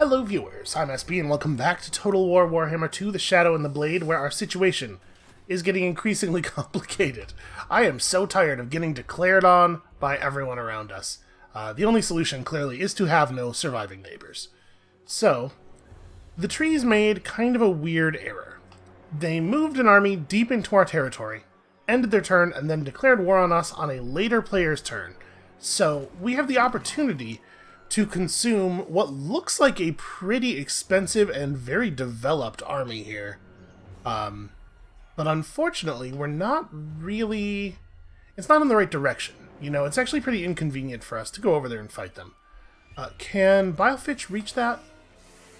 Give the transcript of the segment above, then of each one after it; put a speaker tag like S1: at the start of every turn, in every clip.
S1: Hello viewers, I'm SB and welcome back to Total War Warhammer 2, The Shadow and the Blade, where our situation is getting increasingly complicated. I am so tired of getting declared on by everyone around us. The only solution, clearly, is to have no surviving neighbors. So, the trees made kind of a weird error. They moved an army deep into our territory, ended their turn, and then declared war on us on a later player's turn. So, we have the opportunity to consume what looks like a pretty expensive and very developed army here. But unfortunately, we're not really... It's not in the right direction. You know, it's actually pretty inconvenient for us to go over there and fight them. Can Bilefitch reach that?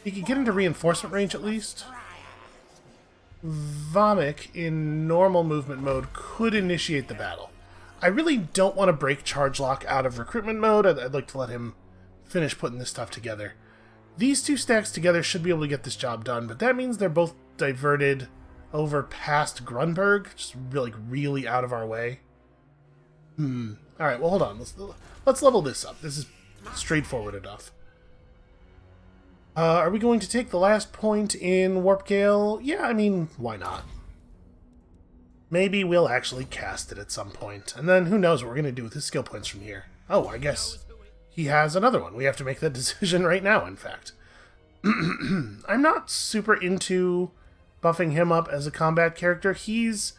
S1: He can get into reinforcement range at least. Vomit, in normal movement mode, could initiate the battle. I really don't want to break Charge Lock out of recruitment mode. I'd like to let him finish putting this stuff together. These two stacks together should be able to get this job done, but that means they're both diverted over past Grunberg, just really out of our way. Alright, well hold on. Let's level this up. This is straightforward enough. Are we going to take the last point in Warp Gale? Yeah, I mean, why not? Maybe we'll actually cast it at some point, and then who knows what we're going to do with his skill points from here. Oh, I guess he has another one. We have to make that decision right now, in fact. I'm not super into buffing him up as a combat character. He's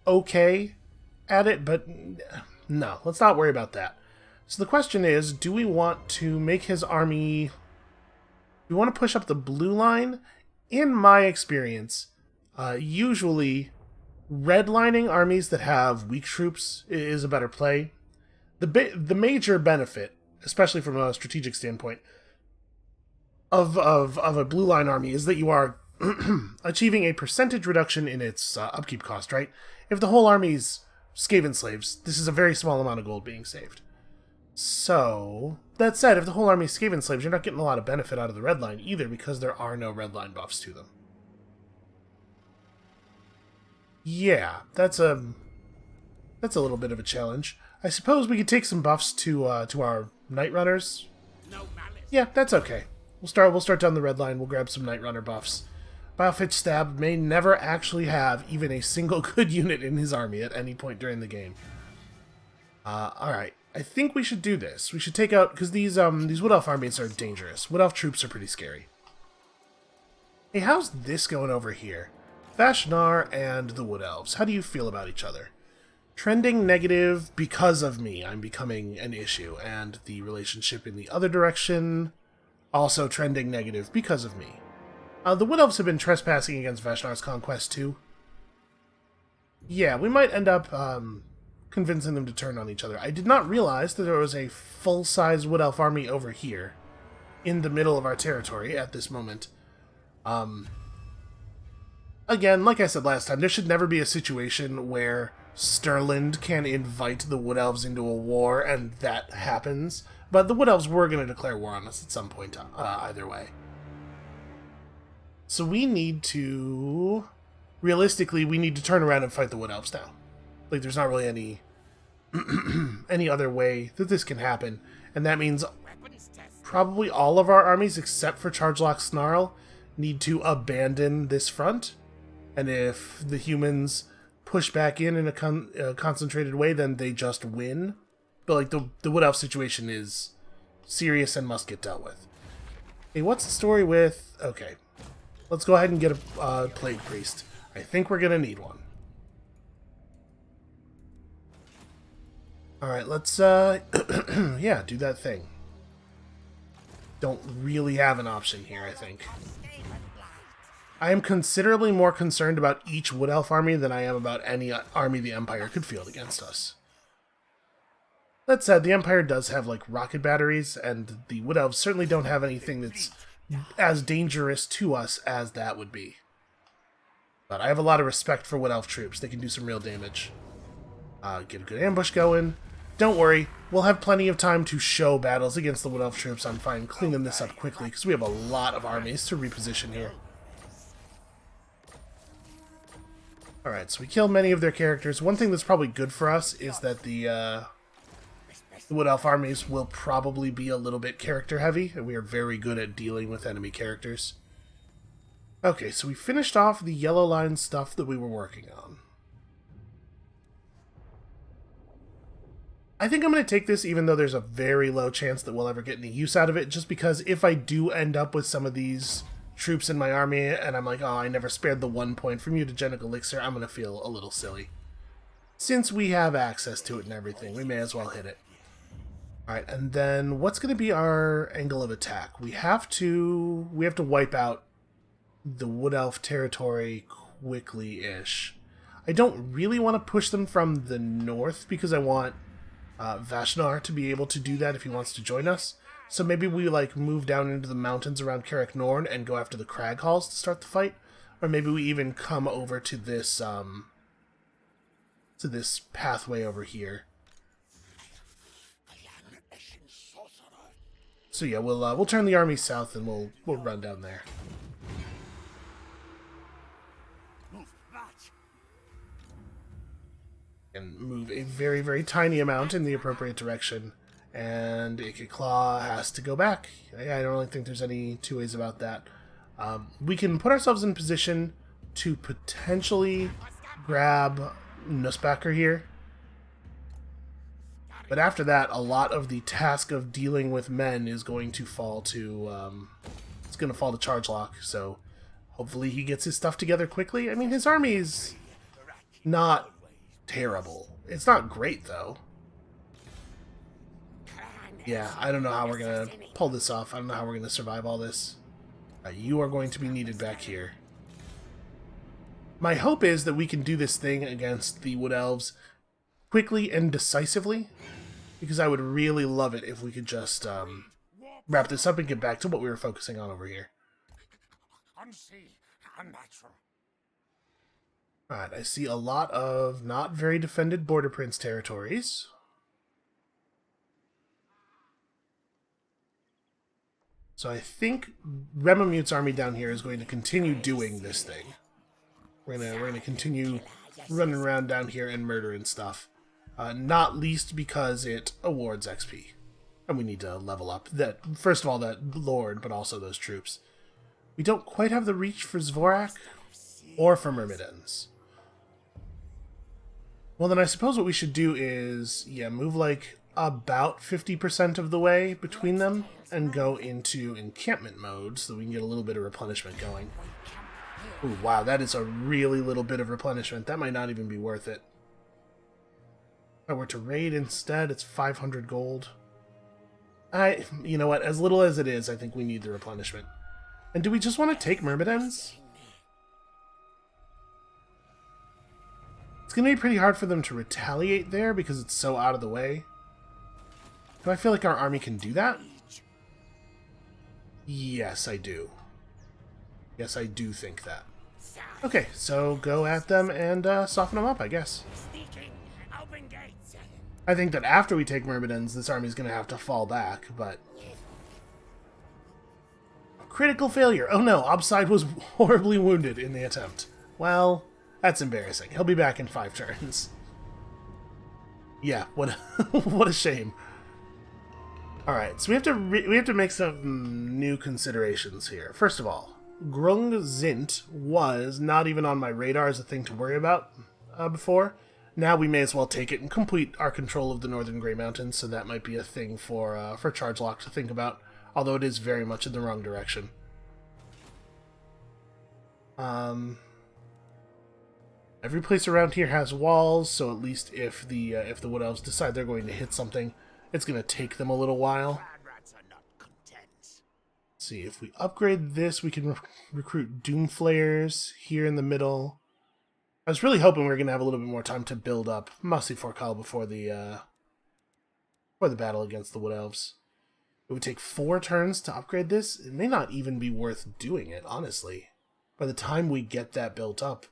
S1: okay at it, but no, let's not worry about that. So the question is, do we want to make his army... Do we want to push up the blue line? In my experience, usually redlining armies that have weak troops is a better play. The major benefit, especially from a strategic standpoint, of a blue line army is that you are achieving a percentage reduction in its upkeep cost, right? If the whole army's Skaven slaves, this is a very small amount of gold being saved. So, that said, if the whole army is Skaven slaves, you're not getting a lot of benefit out of the red line either, because there are no red line buffs to them. Yeah, that's a little bit of a challenge. I suppose we could take some buffs to our Night Runners. Yeah, that's okay. We'll start down the red line. We'll grab some Night Runner buffs. Bilefitch Stab may never actually have even a single good unit in his army at any point during the game. Alright. I think we should do this. We should take out... Because these Wood Elf armies are dangerous. Wood Elf troops are pretty scary. Hey, how's this going over here? Vashnar and the Wood Elves. How do you feel about each other? Trending negative because of me. I'm becoming an issue. And the relationship in the other direction... also trending negative because of me. The Wood Elves have been trespassing against Vashnar's conquest too. Yeah, we might end up convincing them to turn on each other. I did not realize that there was a full-size Wood Elf army over here in the middle of our territory at this moment. Again, like I said last time, there should never be a situation where Stirland can invite the Wood Elves into a war and that happens. But the Wood Elves were going to declare war on us at some point, either way. So we need to... Realistically, we need to turn around and fight the Wood Elves now. Like, there's not really any... any other way that this can happen. And that means probably all of our armies, except for Charge Lock Snarl, need to abandon this front. And if the humans push back in a concentrated way, then they just win. But, like, the Wood Elf situation is serious and must get dealt with. Hey, what's the story with... Okay. Let's go ahead and get a Plague Priest. I think we're going to need one. Alright, let's, yeah, do that thing. Don't really have an option here, I think. I am considerably more concerned about each Wood Elf army than I am about any army the Empire could field against us. That said, the Empire does have, like, rocket batteries, and the Wood Elves certainly don't have anything that's as dangerous to us as that would be. But I have a lot of respect for Wood Elf troops. They can do some real damage. Get a good ambush going. Don't worry, we'll have plenty of time to show battles against the Wood Elf troops. I'm fine cleaning this up quickly, because we have a lot of armies to reposition here. Alright, so we killed many of their characters. One thing that's probably good for us is that the The Wood Elf armies will probably be a little bit character heavy, and we are very good at dealing with enemy characters. Okay, so we finished off the yellow line stuff that we were working on. I think I'm going to take this even though there's a very low chance that we'll ever get any use out of it, just because if I do end up with some of these troops in my army and I'm like, oh, I never spared the 1 point for mutagenic elixir, I'm going to feel a little silly. Since we have access to it and everything, we may as well hit it. Alright, and then what's going to be our angle of attack? We have to wipe out the Wood Elf territory quickly-ish. I don't really want to push them from the north because I want Vashnar to be able to do that if he wants to join us. So maybe we move down into the mountains around Carrick Norn and go after the Crag Halls to start the fight. Or maybe we even come over to this pathway over here. So yeah, we'll turn the army south and we'll run down there. And move a very, very tiny amount in the appropriate direction. And Ikiclaw has to go back. I don't really think there's any two ways about that. We can put ourselves in position to potentially grab Nussbacher here. But after that, a lot of the task of dealing with men is going to fall to Charge Lock. So hopefully he gets his stuff together quickly. I mean, his army's not terrible. It's not great, though. Yeah, I don't know how we're going to pull this off. I don't know how we're going to survive all this. You are going to be needed back here. My hope is that we can do this thing against the Wood Elves quickly and decisively, because I would really love it if we could just wrap this up and get back to what we were focusing on over here. Alright, I see a lot of not very defended Border Prince territories. So I think Remamute's army down here is going to continue doing this thing. We're gonna continue running around down here and murdering stuff. Not least because it awards XP. And we need to level up that, first of all, that Lord, but also those troops. We don't quite have the reach for Zvorak or for Myrmidons. Well, then I suppose what we should do is, move about 50% of the way between them and go into encampment mode so that we can get a little bit of replenishment going. Ooh, wow, that is a really little bit of replenishment. That might not even be worth it. If I were to raid instead, it's 500 gold. You know what, as little as it is, I think we need the replenishment. And do we just want to take Myrmidons? It's going to be pretty hard for them to retaliate there because it's so out of the way. Do I feel like our army can do that? Yes, I do. Yes, I do think that. Okay, so go at them and soften them up, I guess. I think that after we take Myrmidons, this army is going to have to fall back, but... Critical failure! Oh no, Obside was horribly wounded in the attempt. Well, that's embarrassing. He'll be back in 5 turns. Yeah, what what a shame. Alright, so we have to make some new considerations here. First of all, Grung Zint was not even on my radar as a thing to worry about before. Now we may as well take it and complete our control of the Northern Grey Mountains, so that might be a thing for Charge Lock to think about, although it is very much in the wrong direction. Every place around here has walls, so at least if the Wood Elves decide they're going to hit something, it's going to take them a little while. Let's see, if we upgrade this, we can recruit Doomflayers here in the middle. I was really hoping we were going to have a little bit more time to build up Mussy Forcal before the battle against the Wood Elves. It would take 4 turns to upgrade this. It may not even be worth doing it, honestly. By the time we get that built up.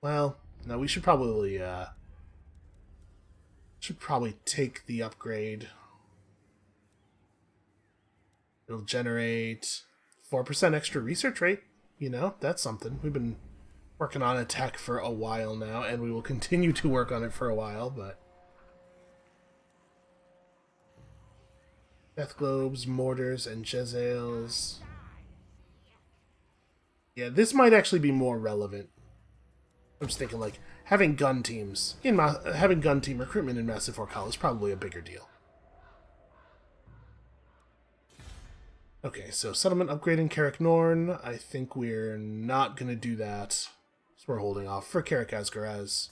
S1: Well, no, we should probably take the upgrade. It'll generate 4% extra research rate. You know, that's something. We've been working on a tech for a while now, and we will continue to work on it for a while, but... Death globes, mortars, and Jezzails. Yeah, this might actually be more relevant. I'm just thinking, like, having gun teams having gun team recruitment in Massive Orcal is probably a bigger deal. Okay, so settlement upgrade in Carrick Norn. I think we're not going to do that. So we're holding off for Carrick Asgaraz.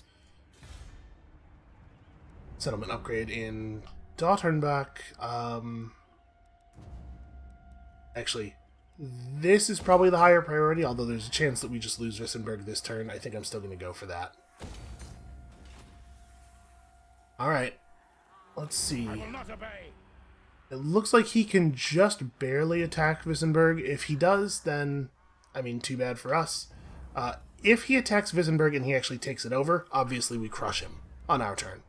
S1: Settlement upgrade in Dotternbach. Actually, this is probably the higher priority, although there's a chance that we just lose Wissenberg this turn. I think I'm still going to go for that. Alright. Let's see.
S2: I will not obey.
S1: It looks like he can just barely attack Wissenberg. If he does, then, I mean, too bad for us. If he attacks Wissenberg and he actually takes it over, obviously we crush him on our turn.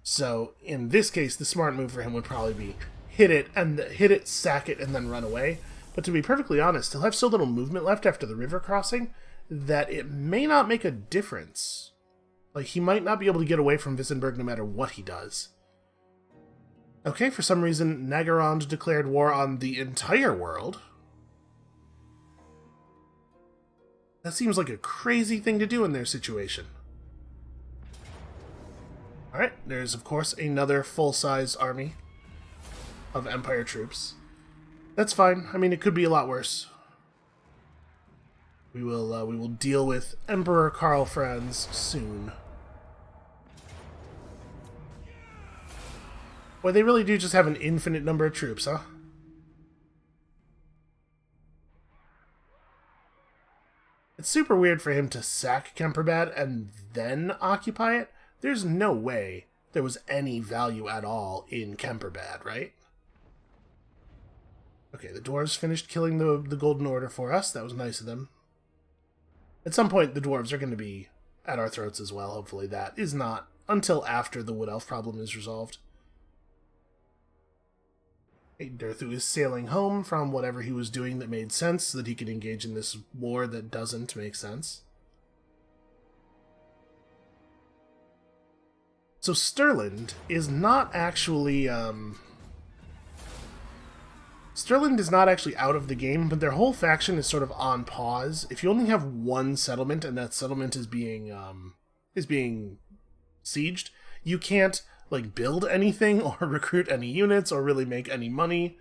S1: So, in this case, the smart move for him would probably be hit it, sack it, and then run away. But to be perfectly honest, he'll have so little movement left after the river crossing that it may not make a difference. Like, he might not be able to get away from Wissenberg no matter what he does. Okay, for some reason, Nagarond declared war on the entire world. That seems like a crazy thing to do in their situation. Alright, there's of course another full-size army of Empire troops. That's fine. I mean, it could be a lot worse. We will deal with Emperor Karl Franz soon. Boy, they really do just have an infinite number of troops, huh? It's super weird for him to sack Kemperbad and then occupy it. There's no way there was any value at all in Kemperbad, right? Okay, the dwarves finished killing the Golden Order for us. That was nice of them. At some point, the dwarves are going to be at our throats as well. Hopefully that is not until after the Wood Elf problem is resolved. Derthu is sailing home from whatever he was doing that made sense so that he could engage in this war that doesn't make sense. So Stirland is not actually... Stirland is not actually out of the game, but their whole faction is sort of on pause. If you only have one settlement and that settlement is being sieged, you can't like build anything or recruit any units or really make any money.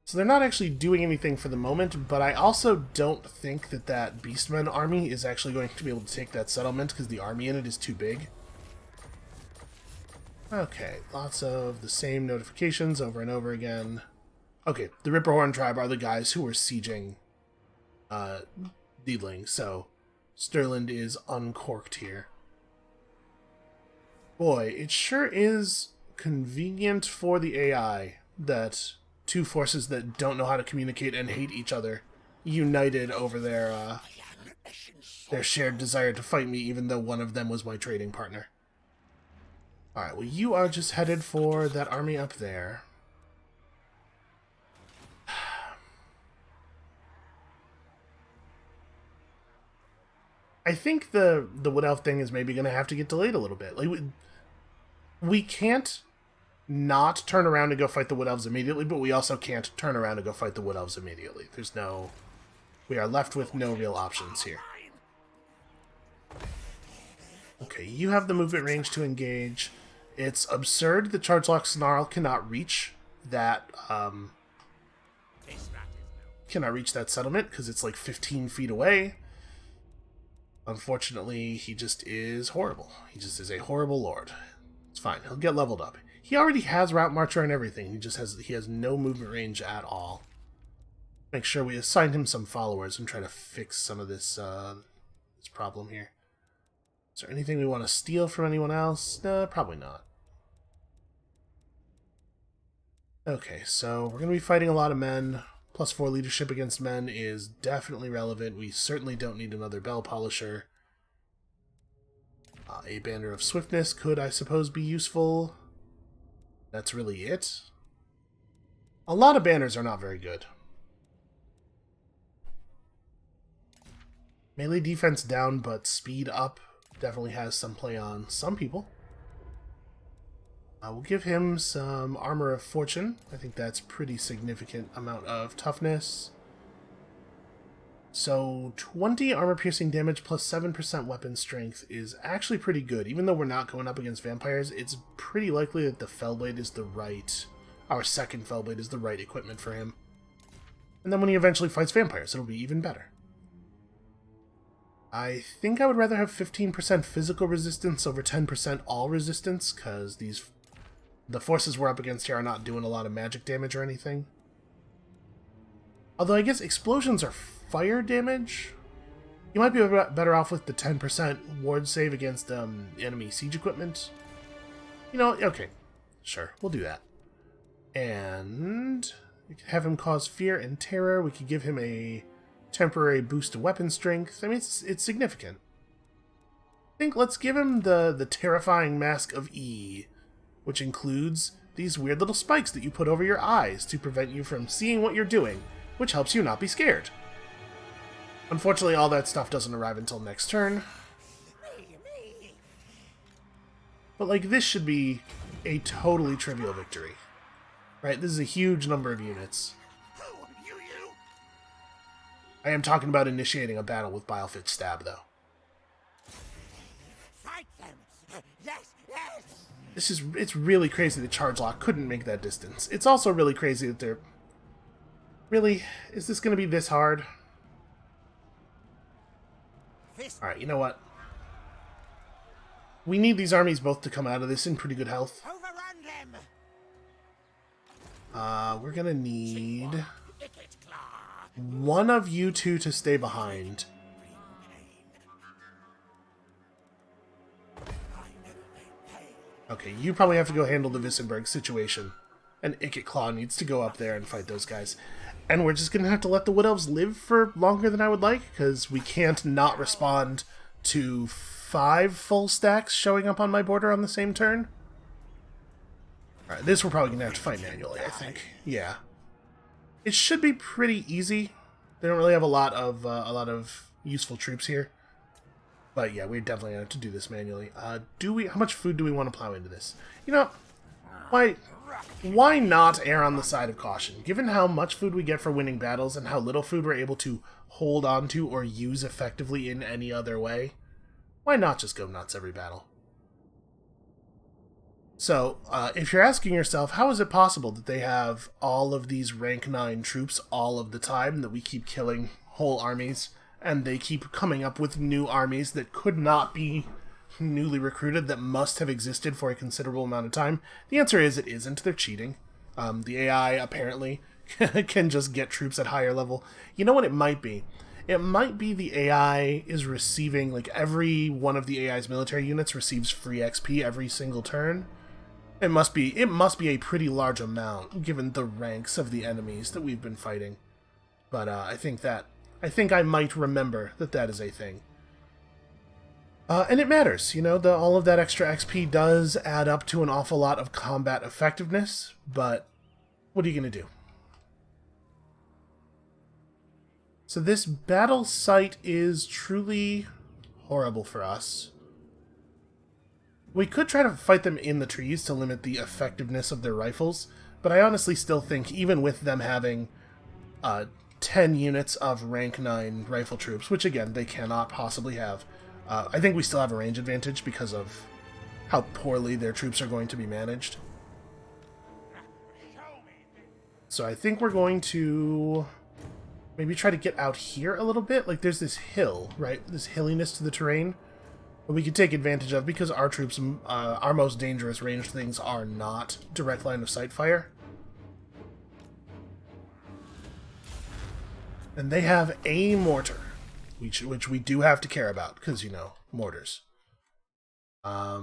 S1: So they're not actually doing anything for the moment, but I also don't think that Beastmen army is actually going to be able to take that settlement because the army in it is too big. Okay, lots of the same notifications over and over again. Okay, the Ripperhorn tribe are the guys who are sieging Diedling, so Stirland is uncorked here. Boy, it sure is convenient for the AI that two forces that don't know how to communicate and hate each other united over their shared desire to fight me, even though one of them was my trading partner. Alright, well, you are just headed for that army up there. I think the Wood Elf thing is maybe going to have to get delayed a little bit. Like, we can't not turn around and go fight the Wood Elves immediately, but we also can't turn around and go fight the Wood Elves immediately. There's no... We are left with no real options here. Okay, you have the movement range to engage. It's absurd that Chargelock Snarl cannot reach that, settlement, because it's like 15 feet away. Unfortunately, he just is horrible. He just is a horrible lord. It's fine, he'll get leveled up. He already has Route Marcher and everything, he has no movement range at all. Make sure we assign him some followers and try to fix some of this, this problem here. Is there anything we want to steal from anyone else? No, probably not. Okay, so we're going to be fighting a lot of men. +4 leadership against men is definitely relevant. We certainly don't need another Bell Polisher. A Banner of Swiftness could, I suppose, be useful. That's really it. A lot of banners are not very good. Melee defense down, but speed up definitely has some play on some people. We'll give him some Armor of Fortune. I think that's pretty significant amount of toughness. So 20 armor-piercing damage plus 7% weapon strength is actually pretty good. Even though we're not going up against vampires, it's pretty likely that the Fellblade is the right... Our second Fellblade is the right equipment for him. And then when he eventually fights vampires, it'll be even better. I think I would rather have 15% physical resistance over 10% all resistance, because the forces we're up against here are not doing a lot of magic damage or anything. Although I guess explosions are fire damage. You might be better off with the 10% ward save against enemy siege equipment. You know, okay. Sure, we'll do that. And we could have him cause fear and terror. We could give him a temporary boost to weapon strength. I mean, it's significant. I think let's give him the terrifying Mask of E, which includes these weird little spikes that you put over your eyes to prevent you from seeing what you're doing, which helps you not be scared. Unfortunately, all that stuff doesn't arrive until next turn. But, like, this should be a totally trivial victory. Right? This is a huge number of units. I am talking about initiating a battle with Bilefit Stab, though. Fight them. Yes, yes. It's really crazy that Charge Lock couldn't make that distance. It's also really crazy that they're... Really? Is this going to be this hard? Alright, you know what? We need these armies both to come out of this in pretty good health. We're gonna need one of you two to stay behind. Okay, you probably have to go handle the Vissenberg situation. And Ikit Claw needs to go up there and fight those guys. And we're just gonna have to let the Wood Elves live for longer than I would like, because we can't not respond to 5 full stacks showing up on my border on the same turn. Alright, this we're probably gonna have to fight manually, I think. Yeah. It should be pretty easy. They don't really have a lot of useful troops here. But yeah, we're definitely gonna have to do this manually. How much food do we want to plow into this? You know, why not err on the side of caution? Given how much food we get for winning battles and how little food we're able to hold on to or use effectively in any other way, why not just go nuts every battle? So, if you're asking yourself, how is it possible that they have all of these rank 9 troops all of the time, that we keep killing whole armies, and they keep coming up with new armies that could not be newly recruited, that must have existed for a considerable amount of time? The answer is it isn't. They're cheating. The AI, apparently, can just get troops at higher level. You know what it might be? It might be the AI is receiving, like, every one of the AI's military units receives free XP every single turn. It must be a pretty large amount, given the ranks of the enemies that we've been fighting. But I think I might remember that is a thing. And it matters, you know, all of that extra XP does add up to an awful lot of combat effectiveness, but what are you going to do? So this battle site is truly horrible for us. We could try to fight them in the trees to limit the effectiveness of their rifles, but I honestly still think even with them having 10 units of rank 9 rifle troops, which again, they cannot possibly have, I think we still have a range advantage because of how poorly their troops are going to be managed. So I think we're going to maybe try to get out here a little bit. Like, there's this hill, right? This hilliness to the terrain that we could take advantage of because our troops, our most dangerous ranged things, are not direct line of sight fire. And they have a mortar, which we do have to care about, because, you know, mortars. I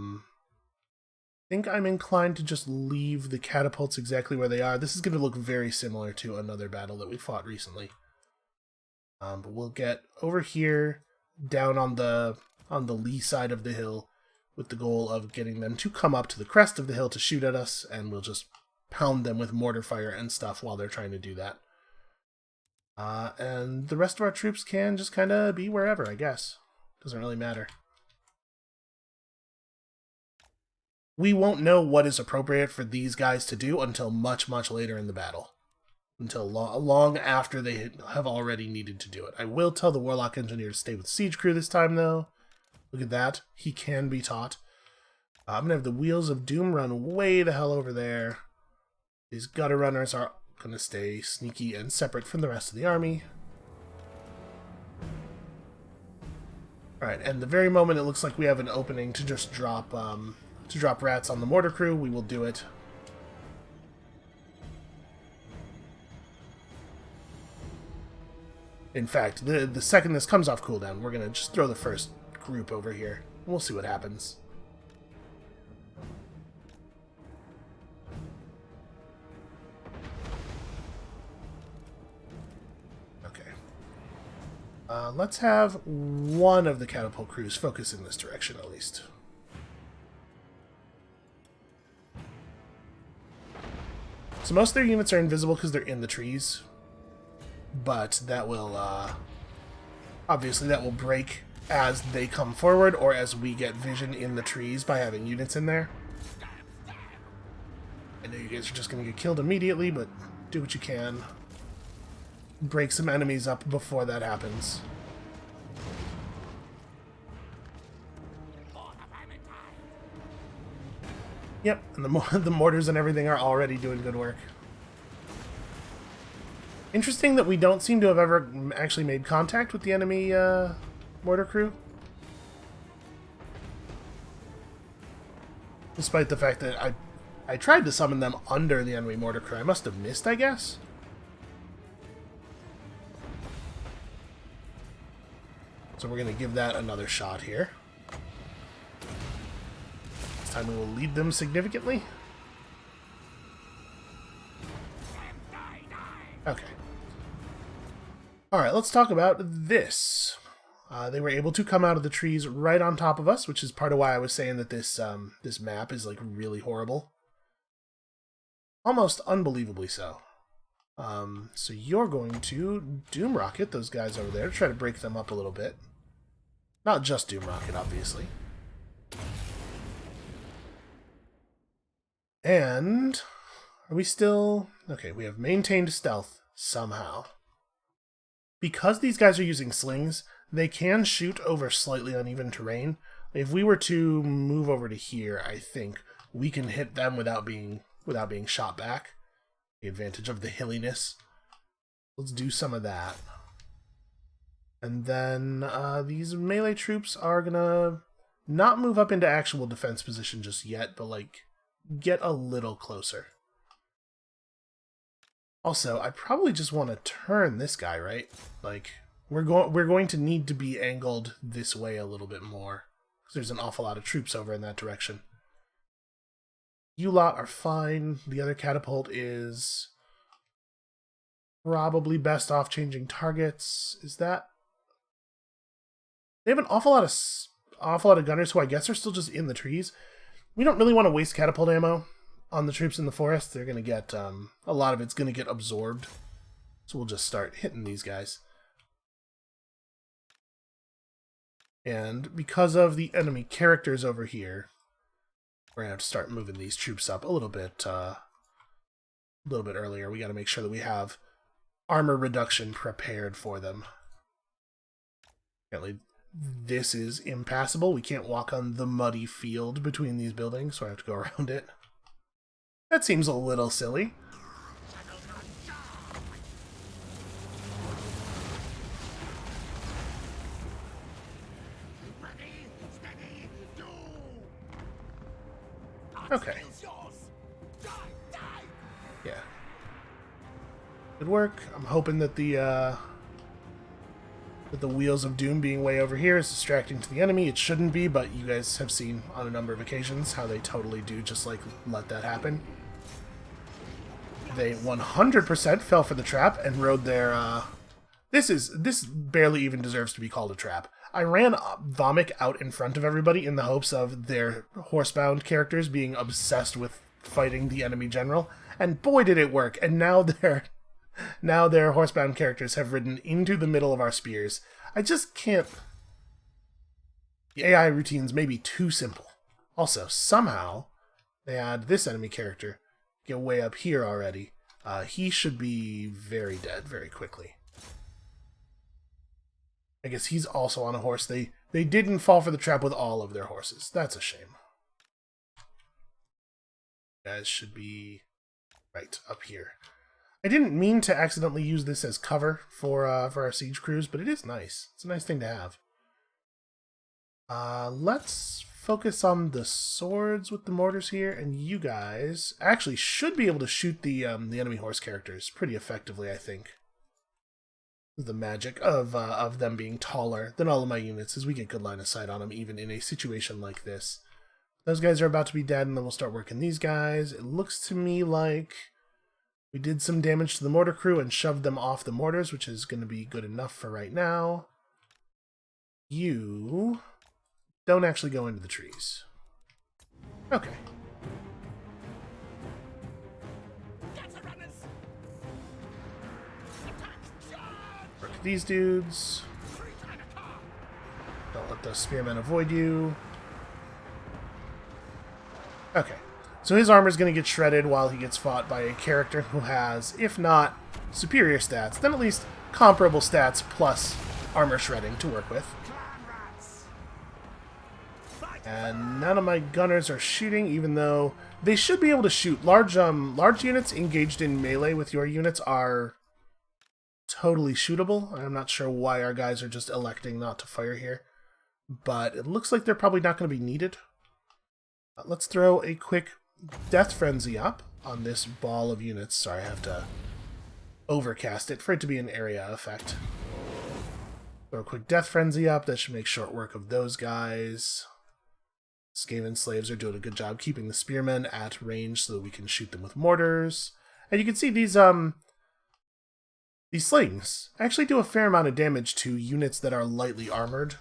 S1: think I'm inclined to just leave the catapults exactly where they are. This is going to look very similar to another battle that we fought recently. But we'll get over here, down on the lee side of the hill, with the goal of getting them to come up to the crest of the hill to shoot at us, and we'll just pound them with mortar fire and stuff while they're trying to do that. And the rest of our troops can just kind of be wherever, I guess. Doesn't really matter. we won't know what is appropriate for these guys to do until much, much later in the battle. Until long after they have already needed to do it. I will tell the Warlock Engineer to stay with Siege Crew this time, though. Look at that. He can be taught. I'm going to have the Wheels of Doom run way the hell over there. These Gutter Runners are going to stay sneaky and separate from the rest of the army. Alright, and the very moment it looks like we have an opening to just drop rats on the Mortar Crew, we will do it. In fact, the second this comes off cooldown, we're going to just throw the first group over here. We'll see what happens. Okay. Let's have one of the catapult crews focus in this direction, at least. So most of their units are invisible because they're in the trees. But that will, obviously that will break as they come forward, or as we get vision in the trees by having units in there. I know you guys are just going to get killed immediately, but do what you can. Break some enemies up before that happens. Yep, and the mortars and everything are already doing good work. Interesting that we don't seem to have ever actually made contact with the enemy mortar crew. Despite the fact that I tried to summon them under the enemy mortar crew. I must have missed, I guess. So we're going to give that another shot here. This time we will lead them significantly. Okay. Alright, let's talk about this. They were able to come out of the trees right on top of us, which is part of why I was saying that this this map is like really horrible. Almost unbelievably so. So you're going to Doom Rocket those guys over there, try to break them up a little bit. Not just Doom Rocket, obviously. And are we still... Okay, we have maintained stealth somehow. Because these guys are using slings, they can shoot over slightly uneven terrain. If we were to move over to here, I think we can hit them without being shot back. The advantage of the hilliness. Let's do some of that. And then these melee troops are gonna not move up into actual defense position just yet, but like get a little closer. Also, I probably just want to turn this guy, right? Like, we're going to need to be angled this way a little bit more. Because there's an awful lot of troops over in that direction. You lot are fine. The other catapult is probably best off changing targets. Is that... They have an awful lot of gunners who I guess are still just in the trees. We don't really want to waste catapult ammo on the troops in the forest. They're going to get, a lot of it's going to get absorbed. So we'll just start hitting these guys. And because of the enemy characters over here, we're going to have to start moving these troops up a little bit earlier. We got to make sure that we have armor reduction prepared for them. Apparently, this is impassable. We can't walk on the muddy field between these buildings, so I have to go around it. That seems a little silly. Okay. Yeah. Good work. I'm hoping that the Wheels of Doom being way over here is distracting to the enemy. It shouldn't be, but you guys have seen on a number of occasions how they totally do just like let that happen. They 100% fell for the trap and rode their this barely even deserves to be called a trap. I ran Vomit out in front of everybody in the hopes of their horsebound characters being obsessed with fighting the enemy general, and boy did it work. And now their horsebound characters have ridden into the middle of our spears. I just can't... The AI routines may be too simple. Also, somehow, they add this enemy character, get way up here already, he should be very dead very quickly. I guess he's also on a horse. They didn't fall for the trap with all of their horses. That's a shame. Guys should be right up here. I didn't mean to accidentally use this as cover for our siege crews, but it is nice. It's a nice thing to have. Let's focus on the swords with the mortars here, and you guys actually should be able to shoot the enemy horse characters pretty effectively, I think. The magic of them being taller than all of my units as we get good line of sight on them, even in a situation like this. Those guys are about to be dead, and then we'll start working these guys. It looks to me like we did some damage to the mortar crew and shoved them off the mortars, which is going to be good enough for right now. You don't actually go into the trees. Okay. Work these dudes. Don't let those spearmen avoid you. Okay. So his armor is going to get shredded while he gets fought by a character who has, if not superior stats, then at least comparable stats plus armor shredding to work with. And none of my gunners are shooting, even though they should be able to shoot. Large units engaged in melee with your units are totally shootable. I'm not sure why our guys are just electing not to fire here, but it looks like they're probably not going to be needed. Let's throw a quick Death Frenzy up on this ball of units. Sorry, I have to overcast it for it to be an area effect. Throw a quick Death Frenzy up. That should make short work of those guys. Skaven slaves are doing a good job keeping the spearmen at range so that we can shoot them with mortars. And you can see these slings actually do a fair amount of damage to units that are lightly armored.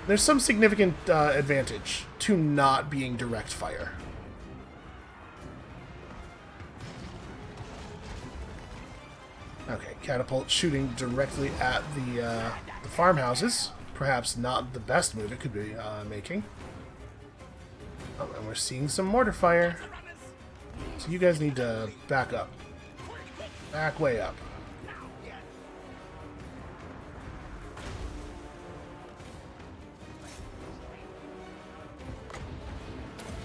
S1: There's some significant advantage to not being direct fire. Okay, catapult shooting directly at the farmhouses. Perhaps not the best move it could be making. Oh, and we're seeing some mortar fire. So you guys need to back up. Back way up.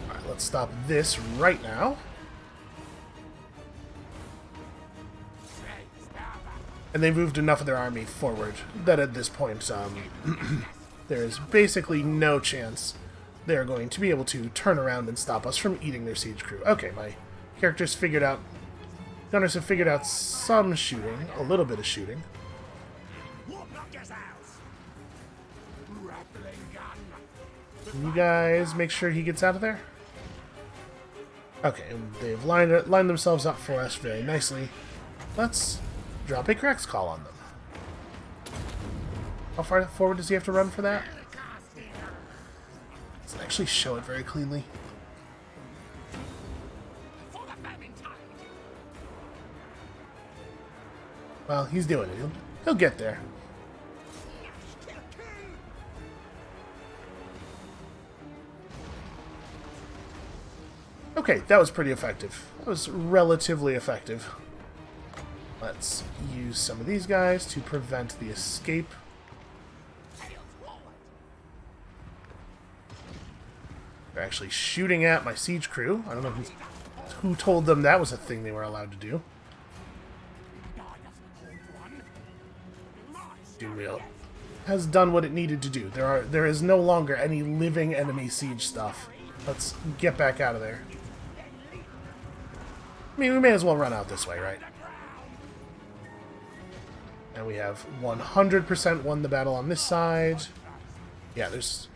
S1: Alright, let's stop this right now. And they moved enough of their army forward that at this point there is basically no chance they're going to be able to turn around and stop us from eating their siege crew. Okay, my characters figured out... Gunners have figured out some shooting, a little bit of shooting. Can you guys make sure he gets out of there? Okay, and they've lined themselves up for us very nicely. Let's drop a Crex call on them. How far forward does he have to run for that? Doesn't actually show it very cleanly. Well, he's doing it. He'll get there. Okay, that was pretty effective. That was relatively effective. Let's use some of these guys to prevent the escape. They're actually shooting at my siege crew. I don't know who told them that was a thing they were allowed to do. Doomwheel has done what it needed to do. There is no longer any living enemy siege stuff. Let's get back out of there. I mean, we may as well run out this way, right? And we have 100% won the battle on this side. Yeah, there's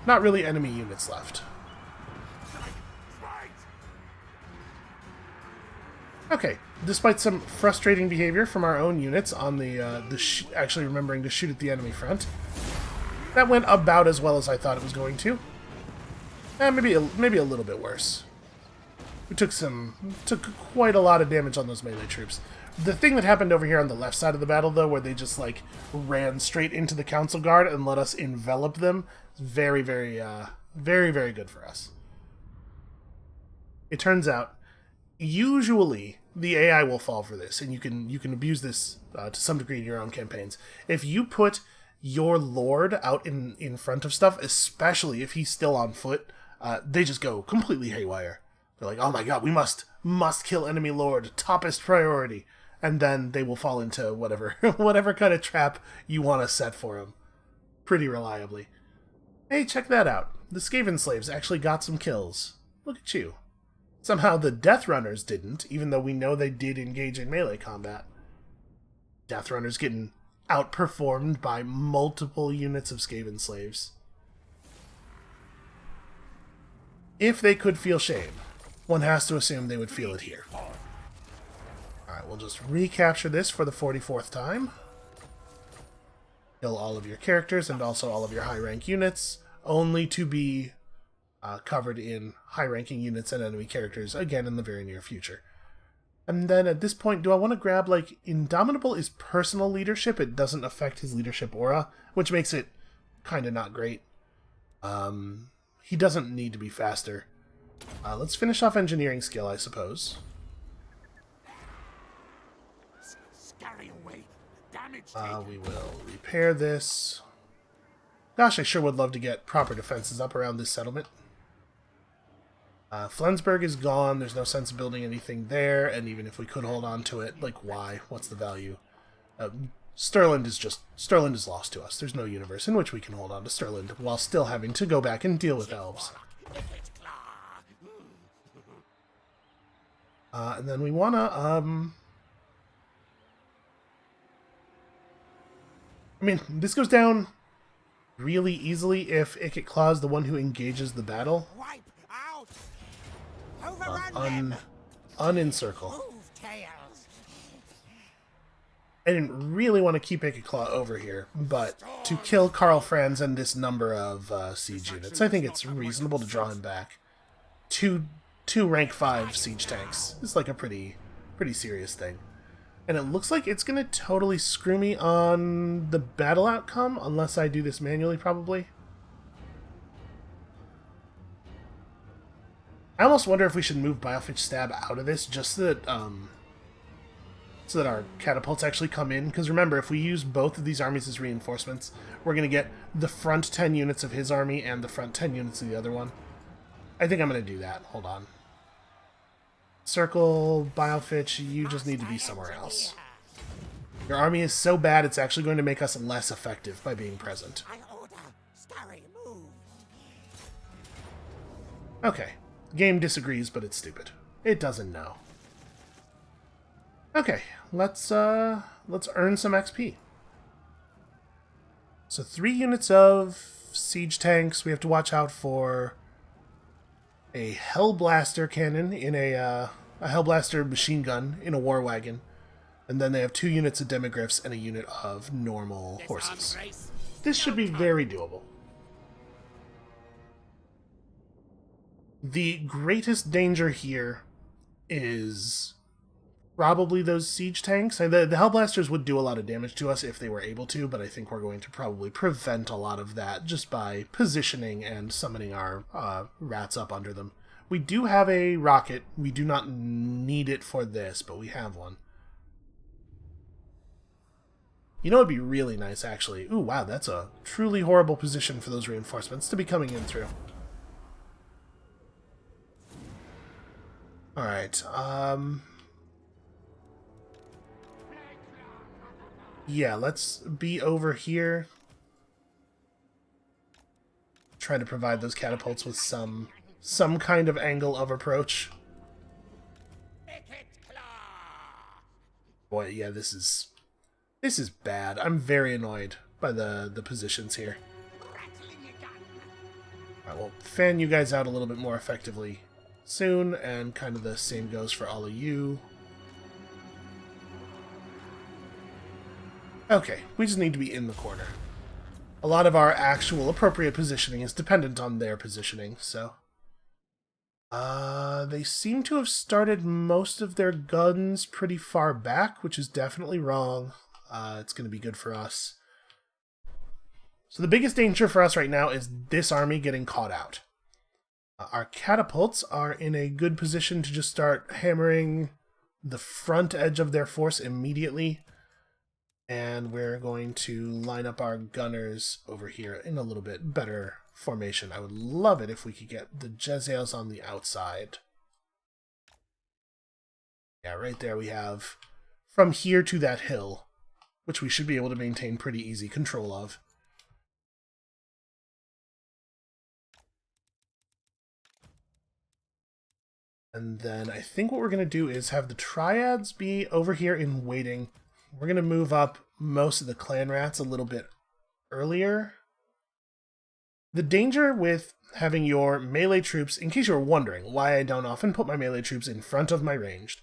S1: not really enemy units left. Okay, despite some frustrating behavior from our own units on actually remembering to shoot at the enemy front, that went about as well as I thought it was going to. Maybe a little bit worse. We took quite a lot of damage on those melee troops. The thing that happened over here on the left side of the battle, though, where they just, like, ran straight into the Council Guard and let us envelop them, is very, very, very good for us. It turns out, usually, the AI will fall for this, and you can abuse this to some degree in your own campaigns. If you put your lord out in front of stuff, especially if he's still on foot, they just go completely haywire. They're like, oh my god, we must kill enemy lord, toppest priority. And then they will fall into whatever whatever kind of trap you want to set for them. Pretty reliably. Hey, check that out. The Skaven slaves actually got some kills. Look at you. Somehow the Death Runners didn't, even though we know they did engage in melee combat. Death Runners getting outperformed by multiple units of Skaven slaves. If they could feel shame, one has to assume they would feel it here. Alright, we'll just recapture this for the 44th time. Kill all of your characters and also all of your high-rank units, only to be covered in high-ranking units and enemy characters again in the very near future. And then at this point, do I want to grab, like, Indomitable is personal leadership. It doesn't affect his leadership aura, which makes it kind of not great. He doesn't need to be faster. Let's finish off engineering skill, I suppose. We will repair this. Gosh, I sure would love to get proper defenses up around this settlement. Flensburg is gone. There's no sense of building anything there, and even if we could hold on to it, like, why? What's the value? Stirland is lost to us. There's no universe in which we can hold on to Stirland while still having to go back and deal with elves. And then we wanna, I mean, this goes down really easily if Ikit Claw is the one who engages the battle. Unencircle. I didn't really want to keep Ikit Claw over here, but to kill Karl Franz and this number of siege units, I think it's reasonable to draw him back. Two rank 5 siege tanks is like a pretty serious thing. And it looks like it's going to totally screw me on the battle outcome, unless I do this manually, probably. I almost wonder if we should move Biofitch Stab out of this, just so that our catapults actually come in. Because remember, if we use both of these armies as reinforcements, we're going to get the front 10 units of his army and the front 10 units of the other one. I think I'm going to do that. Hold on. Circle, Biofitch, you just need to be somewhere else. Your army is so bad, it's actually going to make us less effective by being present. Okay. Game disagrees, but it's stupid. It doesn't know. Okay, let's earn some XP. So 3 units of siege tanks. We have to watch out for a Hellblaster cannon in a Hellblaster machine gun in a war wagon. And then they have 2 units of demigryphs and a unit of normal horses. This should be very doable. The greatest danger here is probably those siege tanks. The Hellblasters would do a lot of damage to us if they were able to, but I think we're going to probably prevent a lot of that just by positioning and summoning our rats up under them. We do have a rocket. We do not need it for this, but we have one. You know what would be really nice, actually? Ooh, wow, that's a truly horrible position for those reinforcements to be coming in through. Alright, yeah, let's be over here. Try to provide those catapults with some kind of angle of approach. Boy, yeah, this is bad. I'm very annoyed by the positions here. Alright, we'll fan you guys out a little bit more effectively soon, and kind of the same goes for all of you. Okay, we just need to be in the corner. A lot of our actual appropriate positioning is dependent on their positioning, so They seem to have started most of their guns pretty far back, which is definitely wrong. It's going to be good for us. So the biggest danger for us right now is this army getting caught out. Our catapults are in a good position to just start hammering the front edge of their force immediately. And we're going to line up our gunners over here in a little bit better formation. I would love it if we could get the Jezzails on the outside. Yeah, right there we have from here to that hill, which we should be able to maintain pretty easy control of. And then I think what we're going to do is have the triads be over here in waiting. We're going to move up most of the clan rats a little bit earlier. The danger with having your melee troops, in case you're wondering why I don't often put my melee troops in front of my ranged,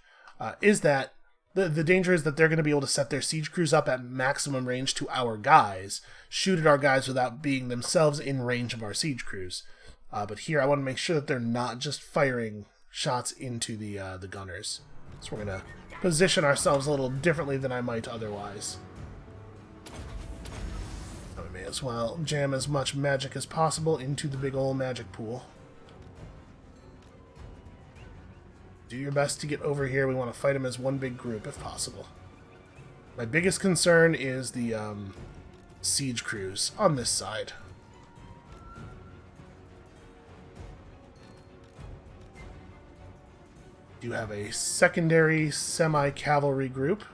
S1: is that the danger is that they're going to be able to set their siege crews up at maximum range to our guys, shoot at our guys without being themselves in range of our siege crews. But here I want to make sure that they're not just firing shots into the gunners. So we're going to position ourselves a little differently than I might otherwise. I may as well jam as much magic as possible into the big old magic pool. Do your best to get over here. We want to fight them as one big group if possible. My biggest concern is the siege crews on this side. You have a secondary semi-cavalry group.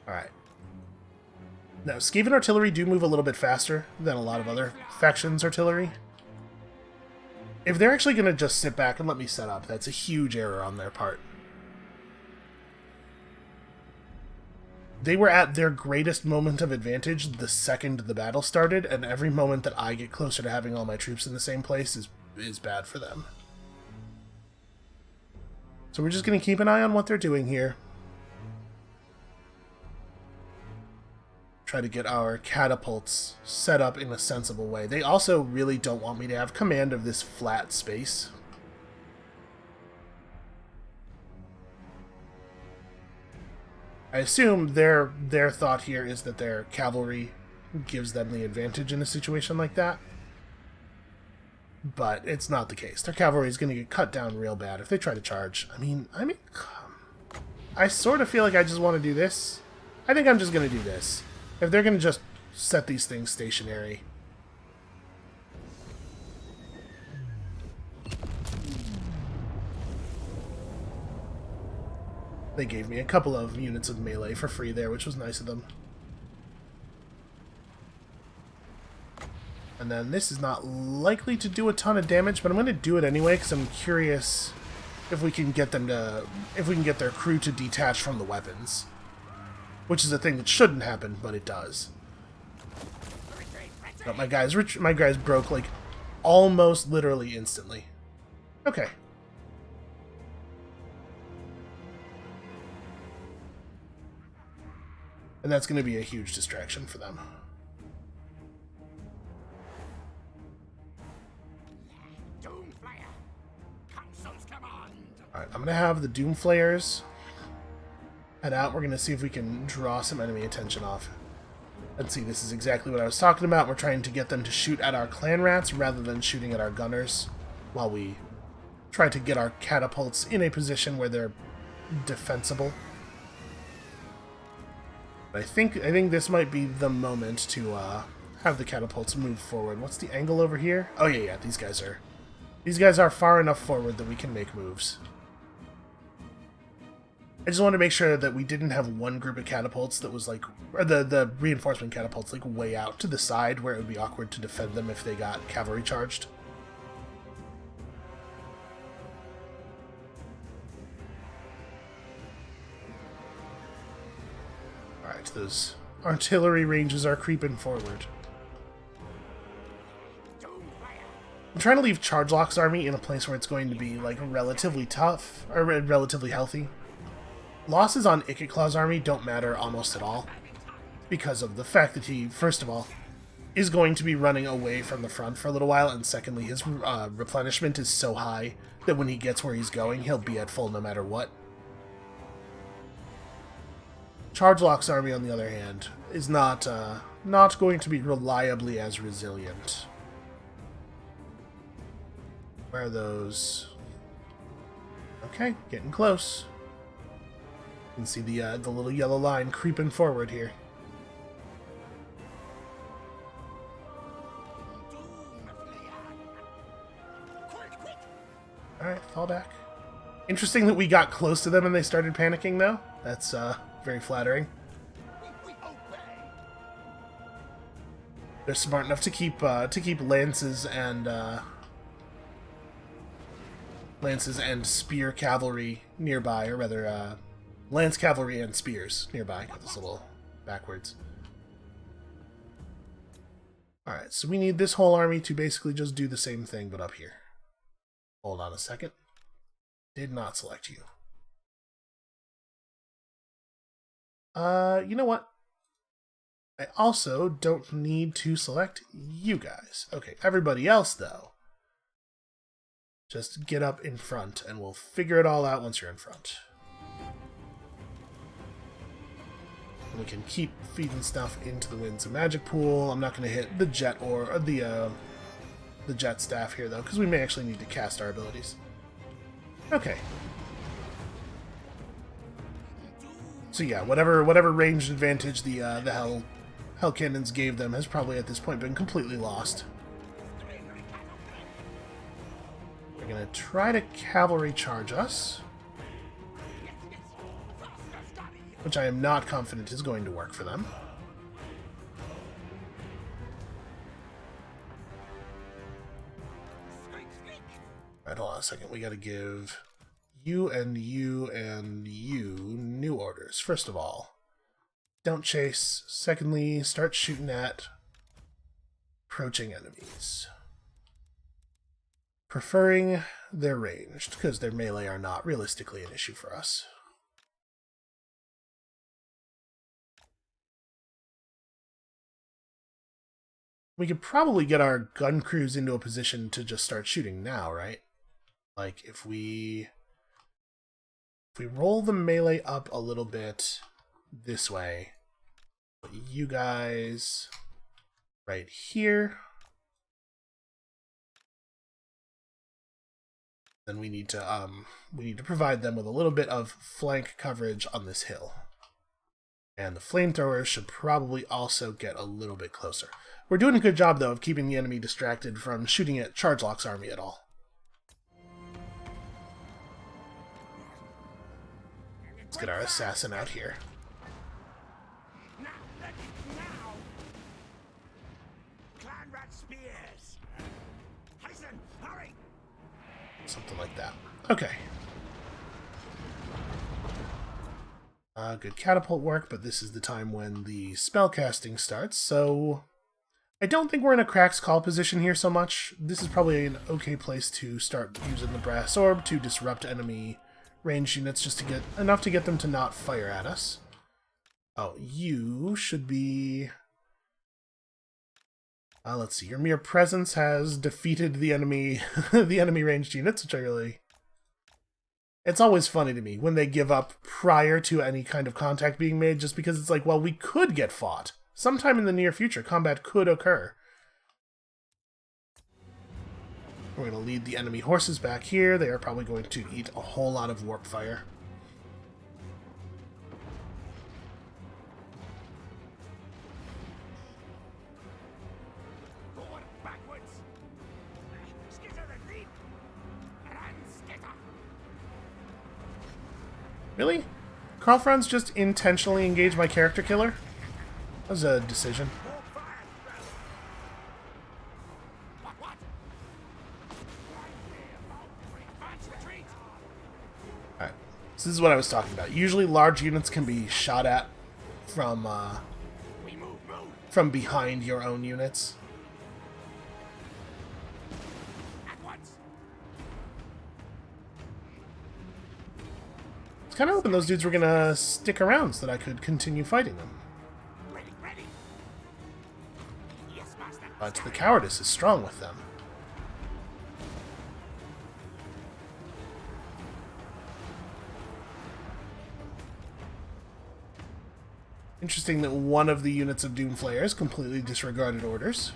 S1: Alright. Now, Skaven artillery do move a little bit faster than a lot of other factions' artillery. If they're actually going to just sit back and let me set up, that's a huge error on their part. They were at their greatest moment of advantage the second the battle started, and every moment that I get closer to having all my troops in the same place is bad for them. So we're just going to keep an eye on what they're doing here. Try to get our catapults set up in a sensible way. They also really don't want me to have command of this flat space. I assume their thought here is that their cavalry gives them the advantage in a situation like that. But it's not the case. Their cavalry is going to get cut down real bad if they try to charge. I mean, I sort of feel like I just want to do this. I think I'm just going to do this. If they're going to just set these things stationary. They gave me a couple of units of melee for free there, which was nice of them. And then this is not likely to do a ton of damage, but I'm going to do it anyway because I'm curious if we can get them to, if we can get their crew to detach from the weapons, which is a thing that shouldn't happen, but it does. But my guys broke like almost literally instantly. Okay. And that's going to be a huge distraction for them. Alright, I'm going to have the Doomflayers head out. We're going to see if we can draw some enemy attention off. Let's see, this is exactly what I was talking about. We're trying to get them to shoot at our clan rats rather than shooting at our gunners while we try to get our catapults in a position where they're defensible. I think this might be the moment to have the catapults move forward. What's the angle over here? Oh yeah, these guys are far enough forward that we can make moves. I just wanted to make sure that we didn't have one group of catapults that was like, or the reinforcement catapults like way out to the side where it would be awkward to defend them if they got cavalry charged. Alright, those artillery ranges are creeping forward. I'm trying to leave Chargelock's army in a place where it's going to be like relatively tough, or relatively healthy. Losses on Ikitclaw's army don't matter almost at all. because of the fact that he, first of all, is going to be running away from the front for a little while, and secondly, his replenishment is so high that when he gets where he's going, he'll be at full no matter what. Chargelock's army, on the other hand, is not going to be reliably as resilient. Where are those? Okay, getting close. You can see the little yellow line creeping forward here. Alright, fall back. Interesting that we got close to them and they started panicking, though. That's very flattering. They're smart enough to keep lances and spear cavalry nearby, or rather, lance cavalry and spears nearby. Got this a little backwards. Alright, so we need this whole army to basically just do the same thing, but up here. Hold on a second. Did not select you. You know what? I also don't need to select you guys. Okay, everybody else, though, just get up in front, and we'll figure it all out once you're in front. And we can keep feeding stuff into the Winds of Magic pool. I'm not going to hit the jet or the jet staff here, though, because we may actually need to cast our abilities. Okay. So yeah, whatever ranged advantage the Hell Cannons gave them has probably at this point been completely lost. They're going to try to cavalry charge us, which I am not confident is going to work for them. Alright, hold on a second. We gotta give you and you and you new orders. First of all, don't chase. Secondly, start shooting at approaching enemies. Preferring their ranged, because their melee are not realistically an issue for us. We could probably get our gun crews into a position to just start shooting now, right? Like, if we roll the melee up a little bit this way, put you guys right here, then we need to provide them with a little bit of flank coverage on this hill. And the flamethrowers should probably also get a little bit closer. We're doing a good job, though, of keeping the enemy distracted from shooting at Chargelock's army at all. Let's get our assassin out here. Something like that. Okay. Good catapult work, but this is the time when the spellcasting starts, so I don't think we're in a Crack's Call position here so much. This is probably an okay place to start using the Brass Orb to disrupt enemy ranged units, just to get enough to get them to not fire at us. Oh, you should be... let's see. Your mere presence has defeated the enemy, the enemy ranged units, which I really... It's always funny to me when they give up prior to any kind of contact being made, just because it's like, well, we could get fought. Sometime in the near future, combat could occur. We're going to lead the enemy horses back here. They are probably going to eat a whole lot of warp fire. Really? Karl Franz just intentionally engaged my character killer? That was a decision. Alright. So this is what I was talking about. Usually large units can be shot at from behind your own units. I was kind of hoping those dudes were going to stick around so that I could continue fighting them. But the cowardice is strong with them. Interesting that one of the units of Doomflayers completely disregarded orders.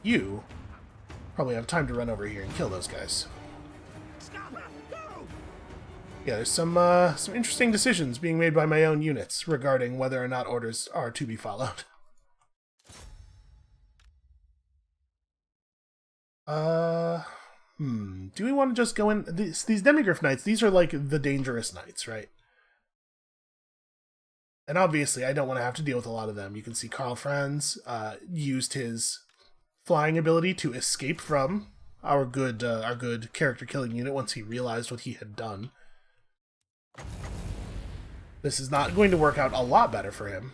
S1: You probably have time to run over here and kill those guys. Yeah, there's some interesting decisions being made by my own units regarding whether or not orders are to be followed. Do we want to just go in? These Demigryph Knights, these are like the dangerous knights, right? And obviously, I don't want to have to deal with a lot of them. You can see Karl Franz used his flying ability to escape from our good character-killing unit once he realized what he had done. This is not going to work out a lot better for him.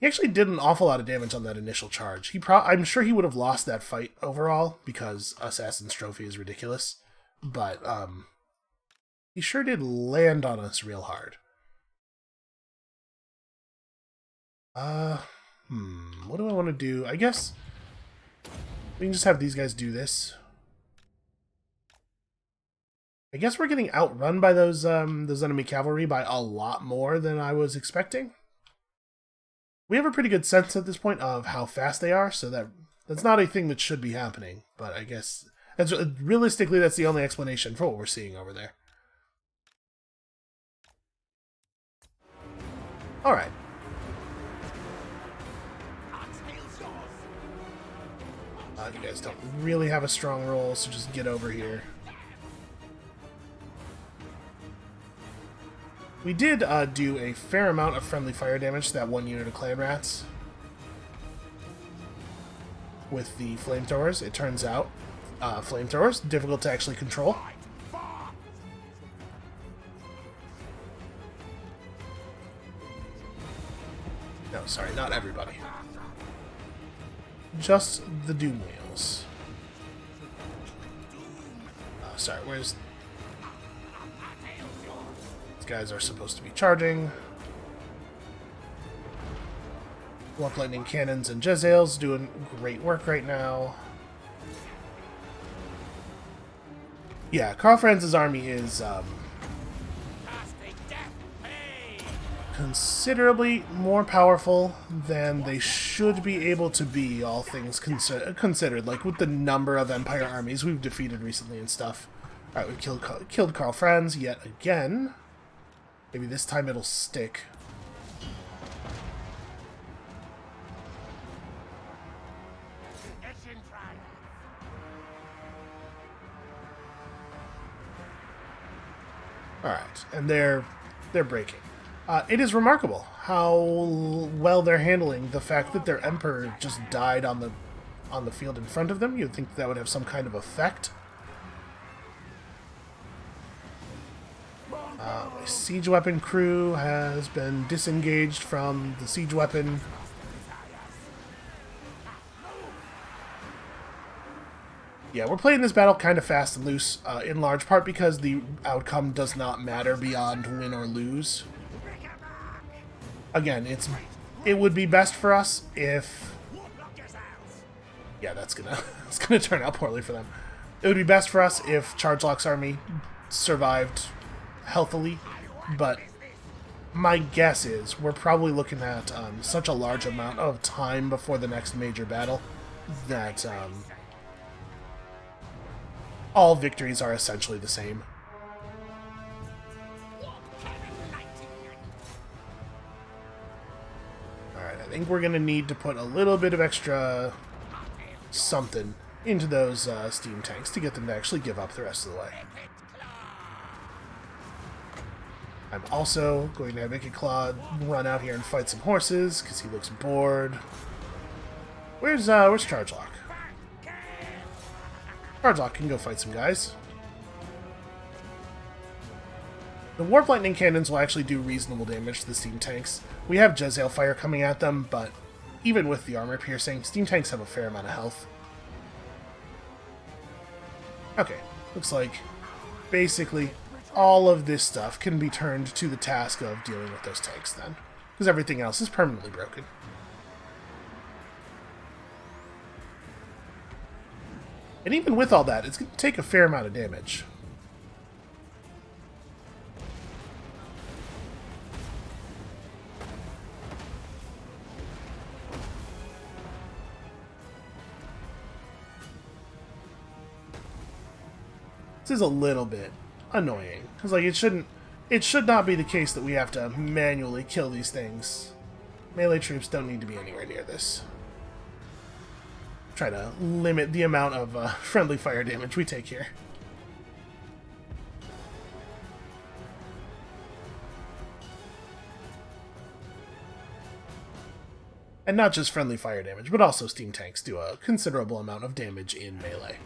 S1: He actually did an awful lot of damage on that initial charge. I'm sure he would have lost that fight overall, because Assassin's Trophy is ridiculous. But he sure did land on us real hard. What do I want to do? I guess we can just have these guys do this. I guess we're getting outrun by those enemy cavalry by a lot more than I was expecting. We have a pretty good sense at this point of how fast they are, so that's not a thing that should be happening. But I guess realistically, that's the only explanation for what we're seeing over there. All right. You guys don't really have a strong roll, so just get over here. We did do a fair amount of friendly fire damage to that one unit of clan rats with the flamethrowers. It turns out flamethrowers difficult to actually control. No, sorry, not everybody. Just the Doom Wheels. Sorry, where's... These guys are supposed to be charging. Warp Lightning Cannons and Jezzail's doing great work right now. Yeah, Karl Franz's army is considerably more powerful than they should be able to be, all things considered, like with the number of Empire armies we've defeated recently and stuff. Alright, we killed Karl Franz yet again. Maybe this time it'll stick. Alright, and they're breaking. It is remarkable how well they're handling the fact that their Emperor just died on the field in front of them. You'd think that would have some kind of effect. My siege weapon crew has been disengaged from the siege weapon. Yeah, we're playing this battle kind of fast and loose, in large part because the outcome does not matter beyond win or lose. Again, it would be best for us if... Yeah, it's gonna turn out poorly for them. It would be best for us if Chargelock's army survived healthily, but my guess is we're probably looking at such a large amount of time before the next major battle that all victories are essentially the same. Alright, I think we're going to need to put a little bit of extra something into those steam tanks to get them to actually give up the rest of the way. I'm also going to have Wicked Claw run out here and fight some horses, because he looks bored. Where's Chargelock? Chargelock can go fight some guys. The Warp Lightning Cannons will actually do reasonable damage to the steam tanks. We have Jezzail Fire coming at them, but even with the armor piercing, steam tanks have a fair amount of health. Okay, looks like basically all of this stuff can be turned to the task of dealing with those tanks then, because everything else is permanently broken. And even with all that, it's going to take a fair amount of damage. This is a little bit annoying. Because, like, it should not be the case that we have to manually kill these things. Melee troops don't need to be anywhere near this. Try to limit the amount of friendly fire damage we take here. And not just friendly fire damage, but also steam tanks do a considerable amount of damage in melee.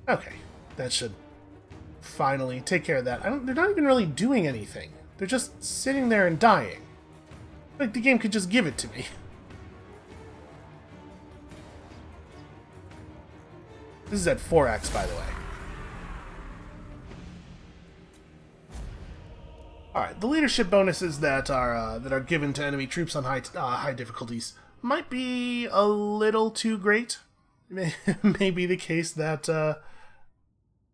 S1: Okay, that should finally take care of that. They're not even really doing anything. They're just sitting there and dying. Like, the game could just give it to me. This is at 4x, by the way. Alright, the leadership bonuses that are given to enemy troops on high difficulties might be a little too great. It may be the case that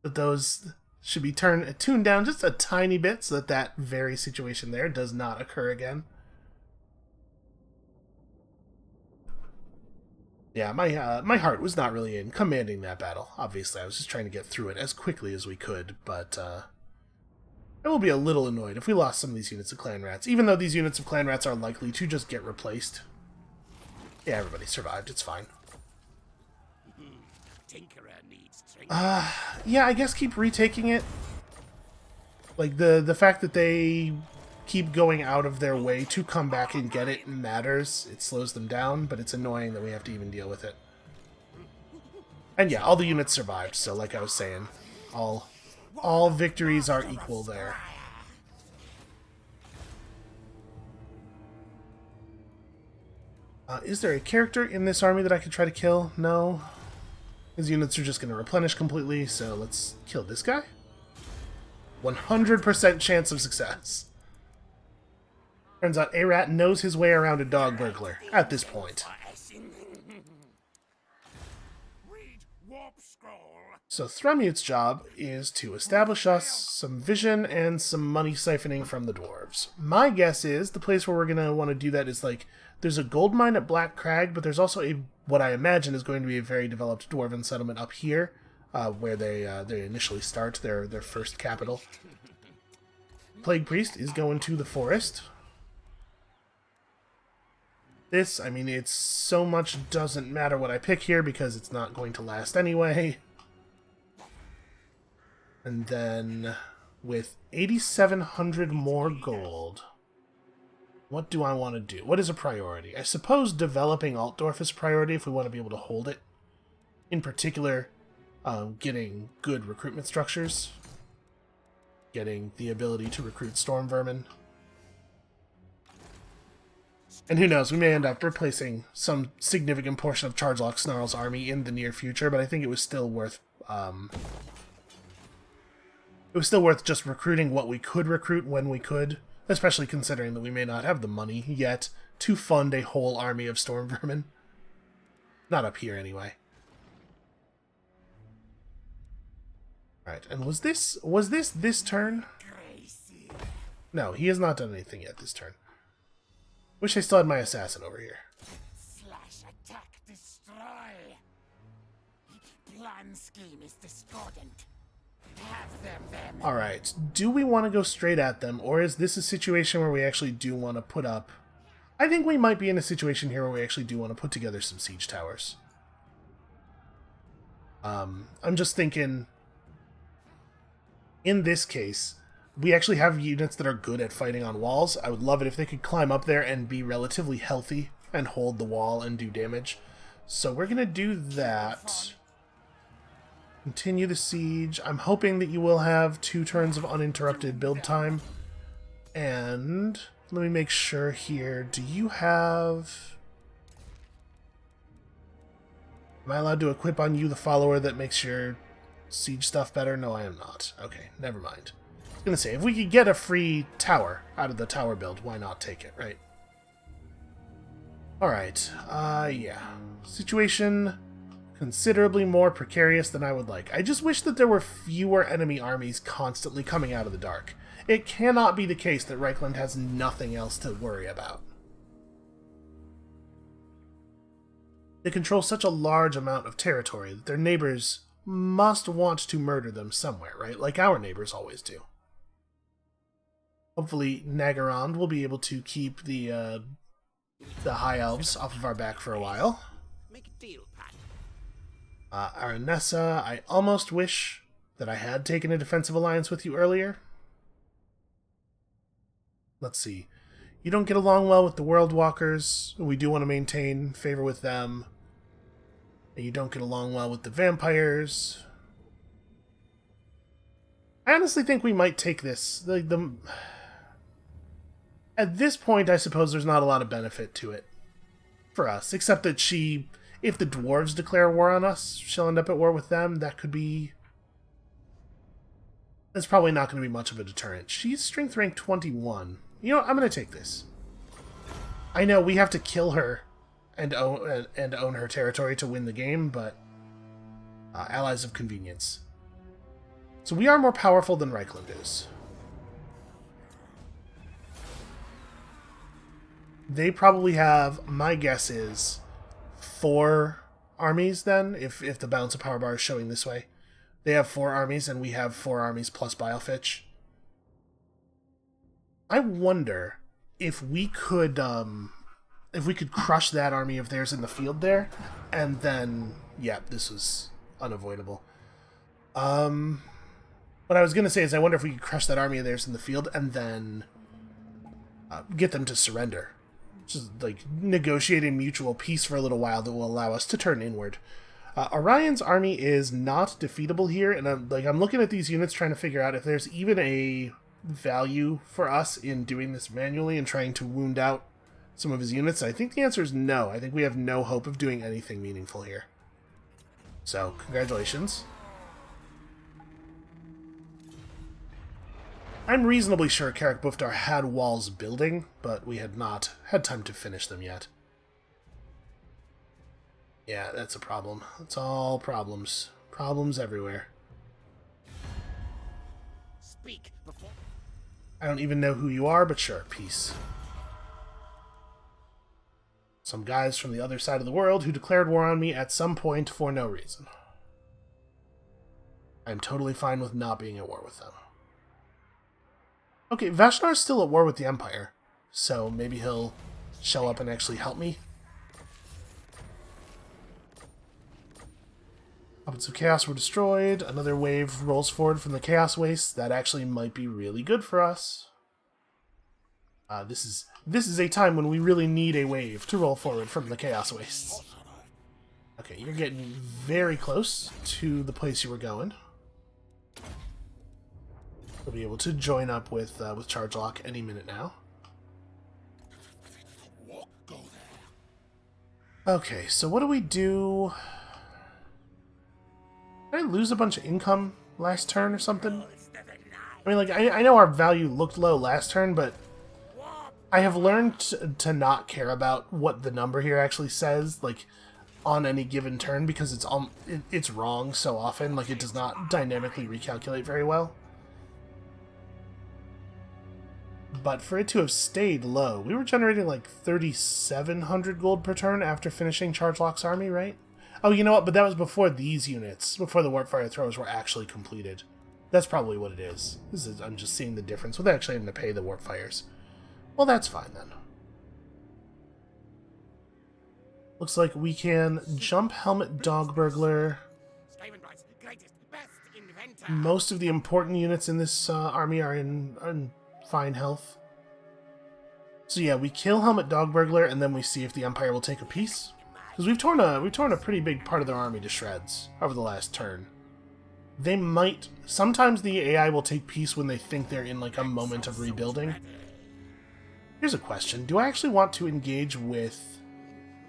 S1: that those should be tuned down just a tiny bit so that that very situation there does not occur again. Yeah, my heart was not really in commanding that battle. Obviously, I was just trying to get through it as quickly as we could, but I will be a little annoyed if we lost some of these units of clan rats, even though these units of clan rats are likely to just get replaced. Yeah, everybody survived, it's fine. Yeah, I guess keep retaking it. Like, the fact that they keep going out of their way to come back and get it matters. It slows them down, but it's annoying that we have to even deal with it. And yeah, all the units survived, so like I was saying, all victories are equal there. Is there a character in this army that I could try to kill? No. His units are just going to replenish completely, so let's kill this guy. 100% chance of success. Turns out A-Rat knows his way around a dog burglar at this point. So Thremute's job is to establish us some vision and some money siphoning from the dwarves. My guess is the place where we're going to want to do that is like, there's a gold mine at Black Crag, but there's also what I imagine is going to be a very developed dwarven settlement up here, where they initially start their first capital. Plague Priest is going to the forest. This, I mean, it's so much doesn't matter what I pick here because it's not going to last anyway. And then, with 8,700 more gold, what do I want to do? What is a priority? I suppose developing Altdorf is a priority if we want to be able to hold it. In particular, getting good recruitment structures. Getting the ability to recruit storm vermin. And who knows, we may end up replacing some significant portion of Chargelock Snarl's army in the near future, but I think it was still worth just recruiting what we could recruit when we could, especially considering that we may not have the money yet to fund a whole army of storm vermin. Not up here, anyway. Alright, and was this turn? No, he has not done anything yet this turn. Wish I still had my assassin over here.
S2: Slash, attack, destroy. Plan scheme is discordant. Have them.
S1: Alright, do we want to go straight at them, or is this a situation where we actually do want to put up... I think we might be in a situation here where we actually do want to put together some siege towers. I'm just thinking... In this case, we actually have units that are good at fighting on walls. I would love it if they could climb up there and be relatively healthy and hold the wall and do damage. So we're going to do that. Continue the siege. I'm hoping that you will have 2 turns of uninterrupted build time. And let me make sure here. Do you have... Am I allowed to equip on you the follower that makes your siege stuff better? No, I am not. Okay, never mind. I was going to say, if we could get a free tower out of the tower build, why not take it, right? Alright, yeah. Situation considerably more precarious than I would like. I just wish that there were fewer enemy armies constantly coming out of the dark. It cannot be the case that Reichland has nothing else to worry about. They control such a large amount of territory that their neighbors must want to murder them somewhere, right? Like our neighbors always do. Hopefully Nagarond will be able to keep the High Elves off of our back for a while.
S2: Make a deal, Pat.
S1: Aranessa, I almost wish that I had taken a defensive alliance with you earlier. Let's see. You don't get along well with the World Walkers. We do want to maintain favor with them. And you don't get along well with the vampires. I honestly think we might take this. At this point, I suppose there's not a lot of benefit to it for us, except that if the dwarves declare war on us, she'll end up at war with them. That could be... That's probably not going to be much of a deterrent. She's strength rank 21. You know what? I'm going to take this. I know we have to kill her and own her territory to win the game, but allies of convenience. So we are more powerful than Reichland is. They probably have, my guess is, 4 armies then, if the balance of power bar is showing this way. They have 4 armies, and we have 4 armies plus Bilefitch. I wonder if we could crush that army of theirs in the field there, and then, yeah, this was unavoidable. What I was going to say is I wonder if we could crush that army of theirs in the field, and then get them to surrender. Just, like, negotiate a mutual peace for a little while that will allow us to turn inward. Orion's army is not defeatable here, and I'm looking at these units trying to figure out if there's even a value for us in doing this manually and trying to wound out some of his units. I think the answer is no. I think we have no hope of doing anything meaningful here. So, congratulations. I'm reasonably sure Carrick Buftar had walls building, but we had not had time to finish them yet. Yeah, that's a problem. It's all problems. Problems everywhere.
S2: Speak before...
S1: I don't even know who you are, but sure, peace. Some guys from the other side of the world who declared war on me at some point for no reason. I'm totally fine with not being at war with them. Okay, Vashnar's still at war with the Empire, so maybe he'll show up and actually help me. Puppets of Chaos were destroyed. Another wave rolls forward from the Chaos Wastes. That actually might be really good for us. This is a time when we really need a wave to roll forward from the Chaos Wastes. Okay, you're getting very close to the place you were going. We'll be able to join up with Charge Lock any minute now. Okay, so what do we do? Did I lose a bunch of income last turn or something? I mean, like, I know our value looked low last turn, but I have learned to not care about what the number here actually says, like, on any given turn, because it's wrong so often. Like, it does not dynamically recalculate very well. But for it to have stayed low, we were generating like 3,700 gold per turn after finishing Charge Lock's army, right? Oh, you know what? But that was before these units, before the Warpfire Throwers were actually completed. That's probably what it is. I'm just seeing the difference with actually having to pay the Warpfires. Well, that's fine then. Looks like we can jump Helmet Dog Burglar. Most of the important units in this army are in fine health. So yeah, we kill Helmet Dog Burglar, and then we see if the Empire will take a piece. Because we've torn a pretty big part of their army to shreds over the last turn. They might... Sometimes the AI will take peace when they think they're in like a moment of rebuilding. Here's a question. Do I actually want to engage with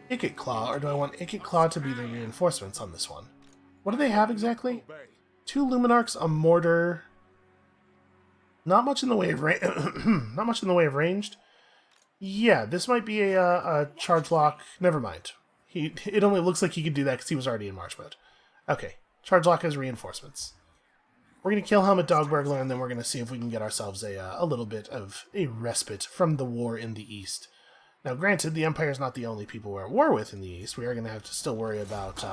S1: Ikit Claw, or do I want Ikit Claw to be the reinforcements on this one? What do they have exactly? 2 Luminarchs, a mortar... Not much in the way of not much in the way of ranged. Yeah, this might be a charge lock. Never mind. It only looks like he could do that because he was already in march mode. Okay, charge lock has reinforcements. We're going to kill Helmet Dog Burglar, and then we're going to see if we can get ourselves a little bit of a respite from the war in the East. Now, granted, the Empire's not the only people we're at war with in the East. We are going to have to still worry about...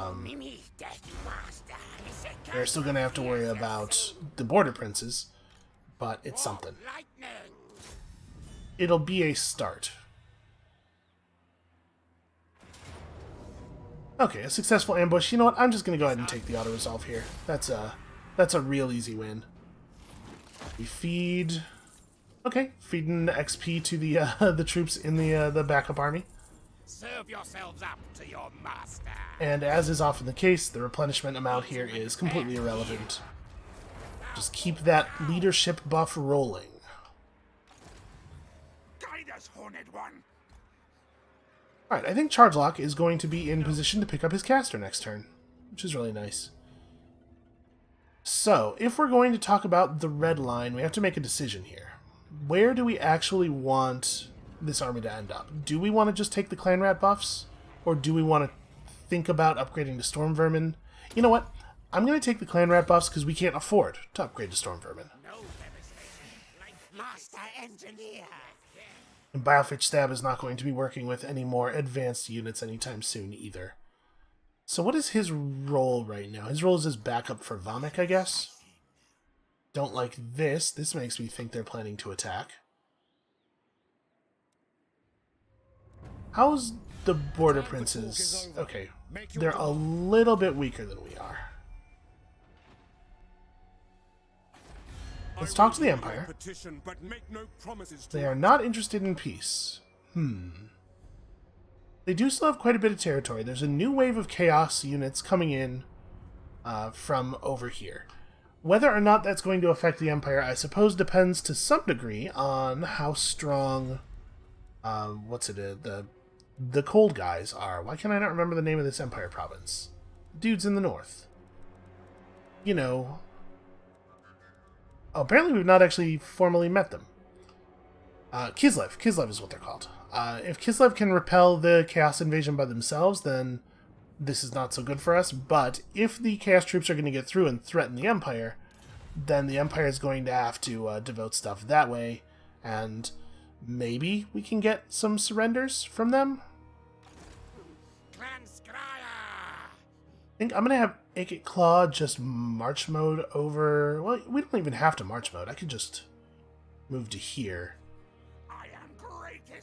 S1: we're still going to have to worry about the Border Princes, but it's something. It'll be a start. Okay, a successful ambush. You know what? I'm just going to go ahead and take the auto-resolve here. That's a real easy win. We feed... Okay, feeding XP to the troops in the backup army.
S2: Serve yourselves up to your master.
S1: And as is often the case, the replenishment amount here is completely irrelevant. Just keep that leadership buff rolling.
S2: Guide us, Horned One.
S1: Alright, I think Charge Lock is going to be in position to pick up his caster next turn, which is really nice. So, if we're going to talk about the red line, we have to make a decision here. Where do we actually want this army to end up? Do we want to just take the Clan Rat buffs? Or do we want to think about upgrading to Storm Vermin? You know what? I'm going to take the Clan Rat buffs because we can't afford to upgrade to Storm Vermin.
S2: No like Master Engineer.
S1: And Biofitch Stab is not going to be working with any more advanced units anytime soon either. So what is his role right now? His role is as backup for Vomik, I guess? Don't like this. This makes me think they're planning to attack. How's the Border Princes? Okay, they're a little bit weaker than we are. Let's talk to the Empire. They are not interested in peace. They do still have quite a bit of territory. There's a new wave of Chaos units coming in from over here. Whether or not that's going to affect the Empire, I suppose, depends to some degree on how strong, the cold guys are. Why can I not remember the name of this Empire province? Dudes in the north. You know. Oh, apparently we've not actually formally met them. Kislev. Kislev is what they're called. If Kislev can repel the Chaos invasion by themselves, then this is not so good for us, but if the Chaos troops are going to get through and threaten the Empire, then the Empire is going to have to devote stuff that way, and maybe we can get some surrenders from them? I think I'm going to have Akit Claw just march mode over... Well, we don't even have to march mode. I could just move to here.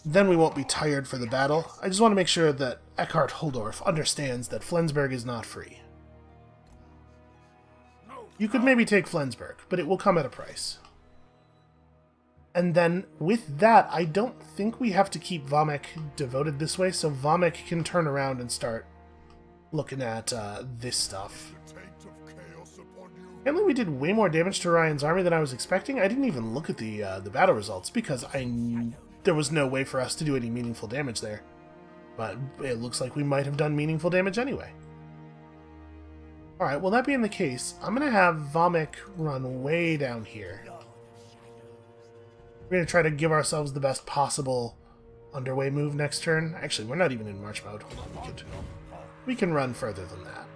S1: Then we won't be tired for the battle. I just want to make sure that Eckhart Holdorf understands that Flensburg is not free. You could maybe take Flensburg, but it will come at a price. And then, with that, I don't think we have to keep Vomik devoted this way, so Vomik can turn around and start looking at this stuff. Apparently we did way more damage to Ryan's army than I was expecting. I didn't even look at the battle results, because there was no way for us to do any meaningful damage there. But it looks like we might have done meaningful damage anyway. Alright, well that being the case, I'm going to have Vomik run way down here. We're going to try to give ourselves the best possible underway move next turn. Actually, we're not even in march mode. Hold on, we can run further than that.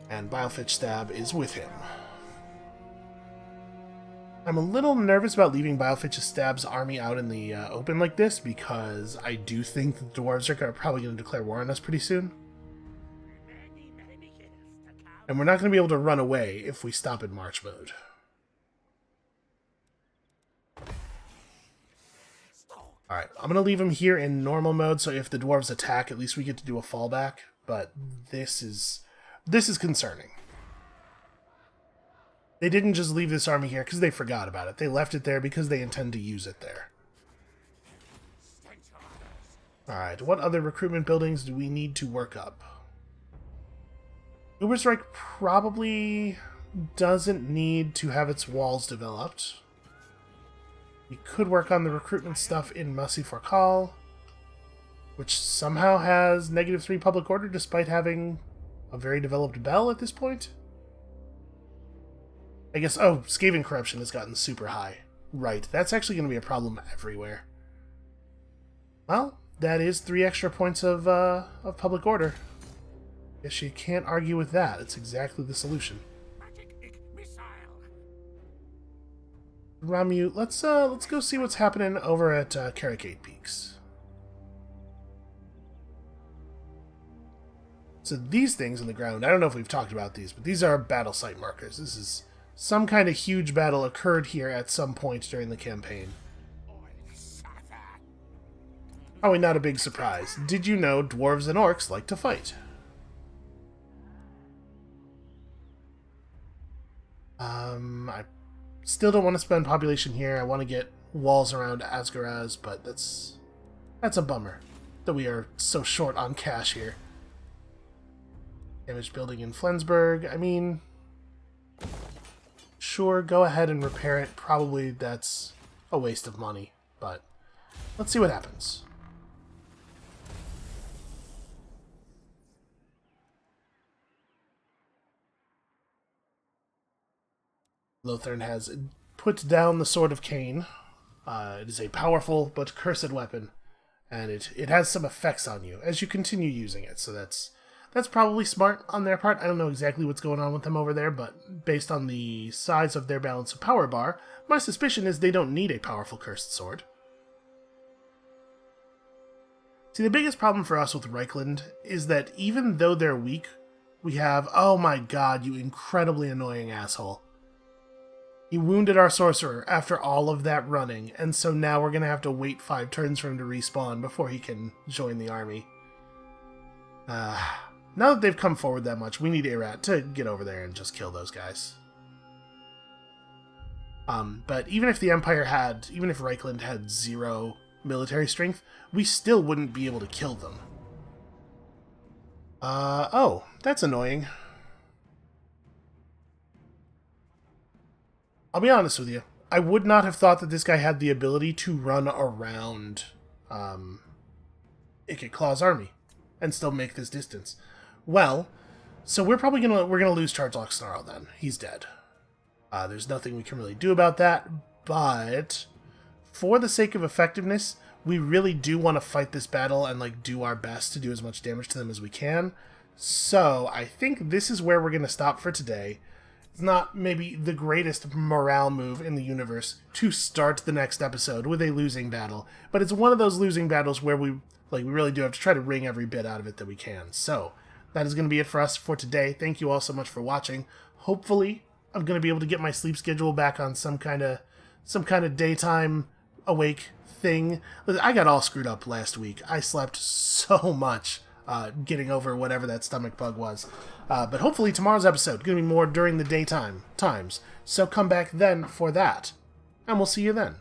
S1: And Biofitch Stab is with him. I'm a little nervous about leaving Biofitch Stab's army out in the open like this, because I do think the dwarves are probably going to declare war on us pretty soon. And we're not going to be able to run away if we stop in march mode. Alright, I'm going to leave him here in normal mode, so if the dwarves attack, at least we get to do a fallback. But this is concerning. They didn't just leave this army here because they forgot about it. They left it there because they intend to use it there. Alright, what other recruitment buildings do we need to work up? Uberstrike probably doesn't need to have its walls developed. We could work on the recruitment stuff in Mussy Forcal, which somehow has -3 public order despite having a very developed bell at this point. I guess, oh, Skaven corruption has gotten super high. Right, that's actually going to be a problem everywhere. Well, that is 3 extra points of public order. Guess you can't argue with that. It's exactly the solution.
S2: Magic missile.
S1: Ramu, let's go see what's happening over at Carricade Peaks. So these things on the ground, I don't know if we've talked about these, but these are battle site markers. This is some kind of huge battle occurred here at some point during the campaign. Probably not a big surprise. Did you know dwarves and orcs like to fight? I still don't want to spend population here. I want to get walls around Asgaraz, but that's a bummer that we are so short on cash here. Damaged building in Flensburg. I mean, sure, go ahead and repair it. Probably that's a waste of money, but let's see what happens. Lothern has put down the Sword of Cain. It is a powerful but cursed weapon, and it has some effects on you as you continue using it, so that's probably smart on their part. I don't know exactly what's going on with them over there, but based on the size of their balance of power bar, my suspicion is they don't need a powerful cursed sword. See, the biggest problem for us with Reichland is that even though they're weak, we have... Oh my god, you incredibly annoying asshole. He wounded our sorcerer after all of that running, and so now we're going to have to wait 5 turns for him to respawn before he can join the army. Now that they've come forward that much, we need Arat to get over there and just kill those guys. But even if the Empire even if Reichland had 0 military strength, we still wouldn't be able to kill them. Oh, that's annoying. I'll be honest with you. I would not have thought that this guy had the ability to run around Ikit Claw's army and still make this distance. Well, so we're gonna lose Charge Lock Snarl then. He's dead. There's nothing we can really do about that, but for the sake of effectiveness, we really do want to fight this battle and like do our best to do as much damage to them as we can. So I think this is where we're gonna stop for today. It's not maybe the greatest morale move in the universe to start the next episode with a losing battle, but it's one of those losing battles where we really do have to try to wring every bit out of it that we can. So that is going to be it for us for today. Thank you all so much for watching. Hopefully, I'm going to be able to get my sleep schedule back on some kind of daytime awake thing. I got all screwed up last week. I slept so much. Getting over whatever that stomach bug was. But hopefully tomorrow's episode is going to be more during the daytime times. So come back then for that. And we'll see you then.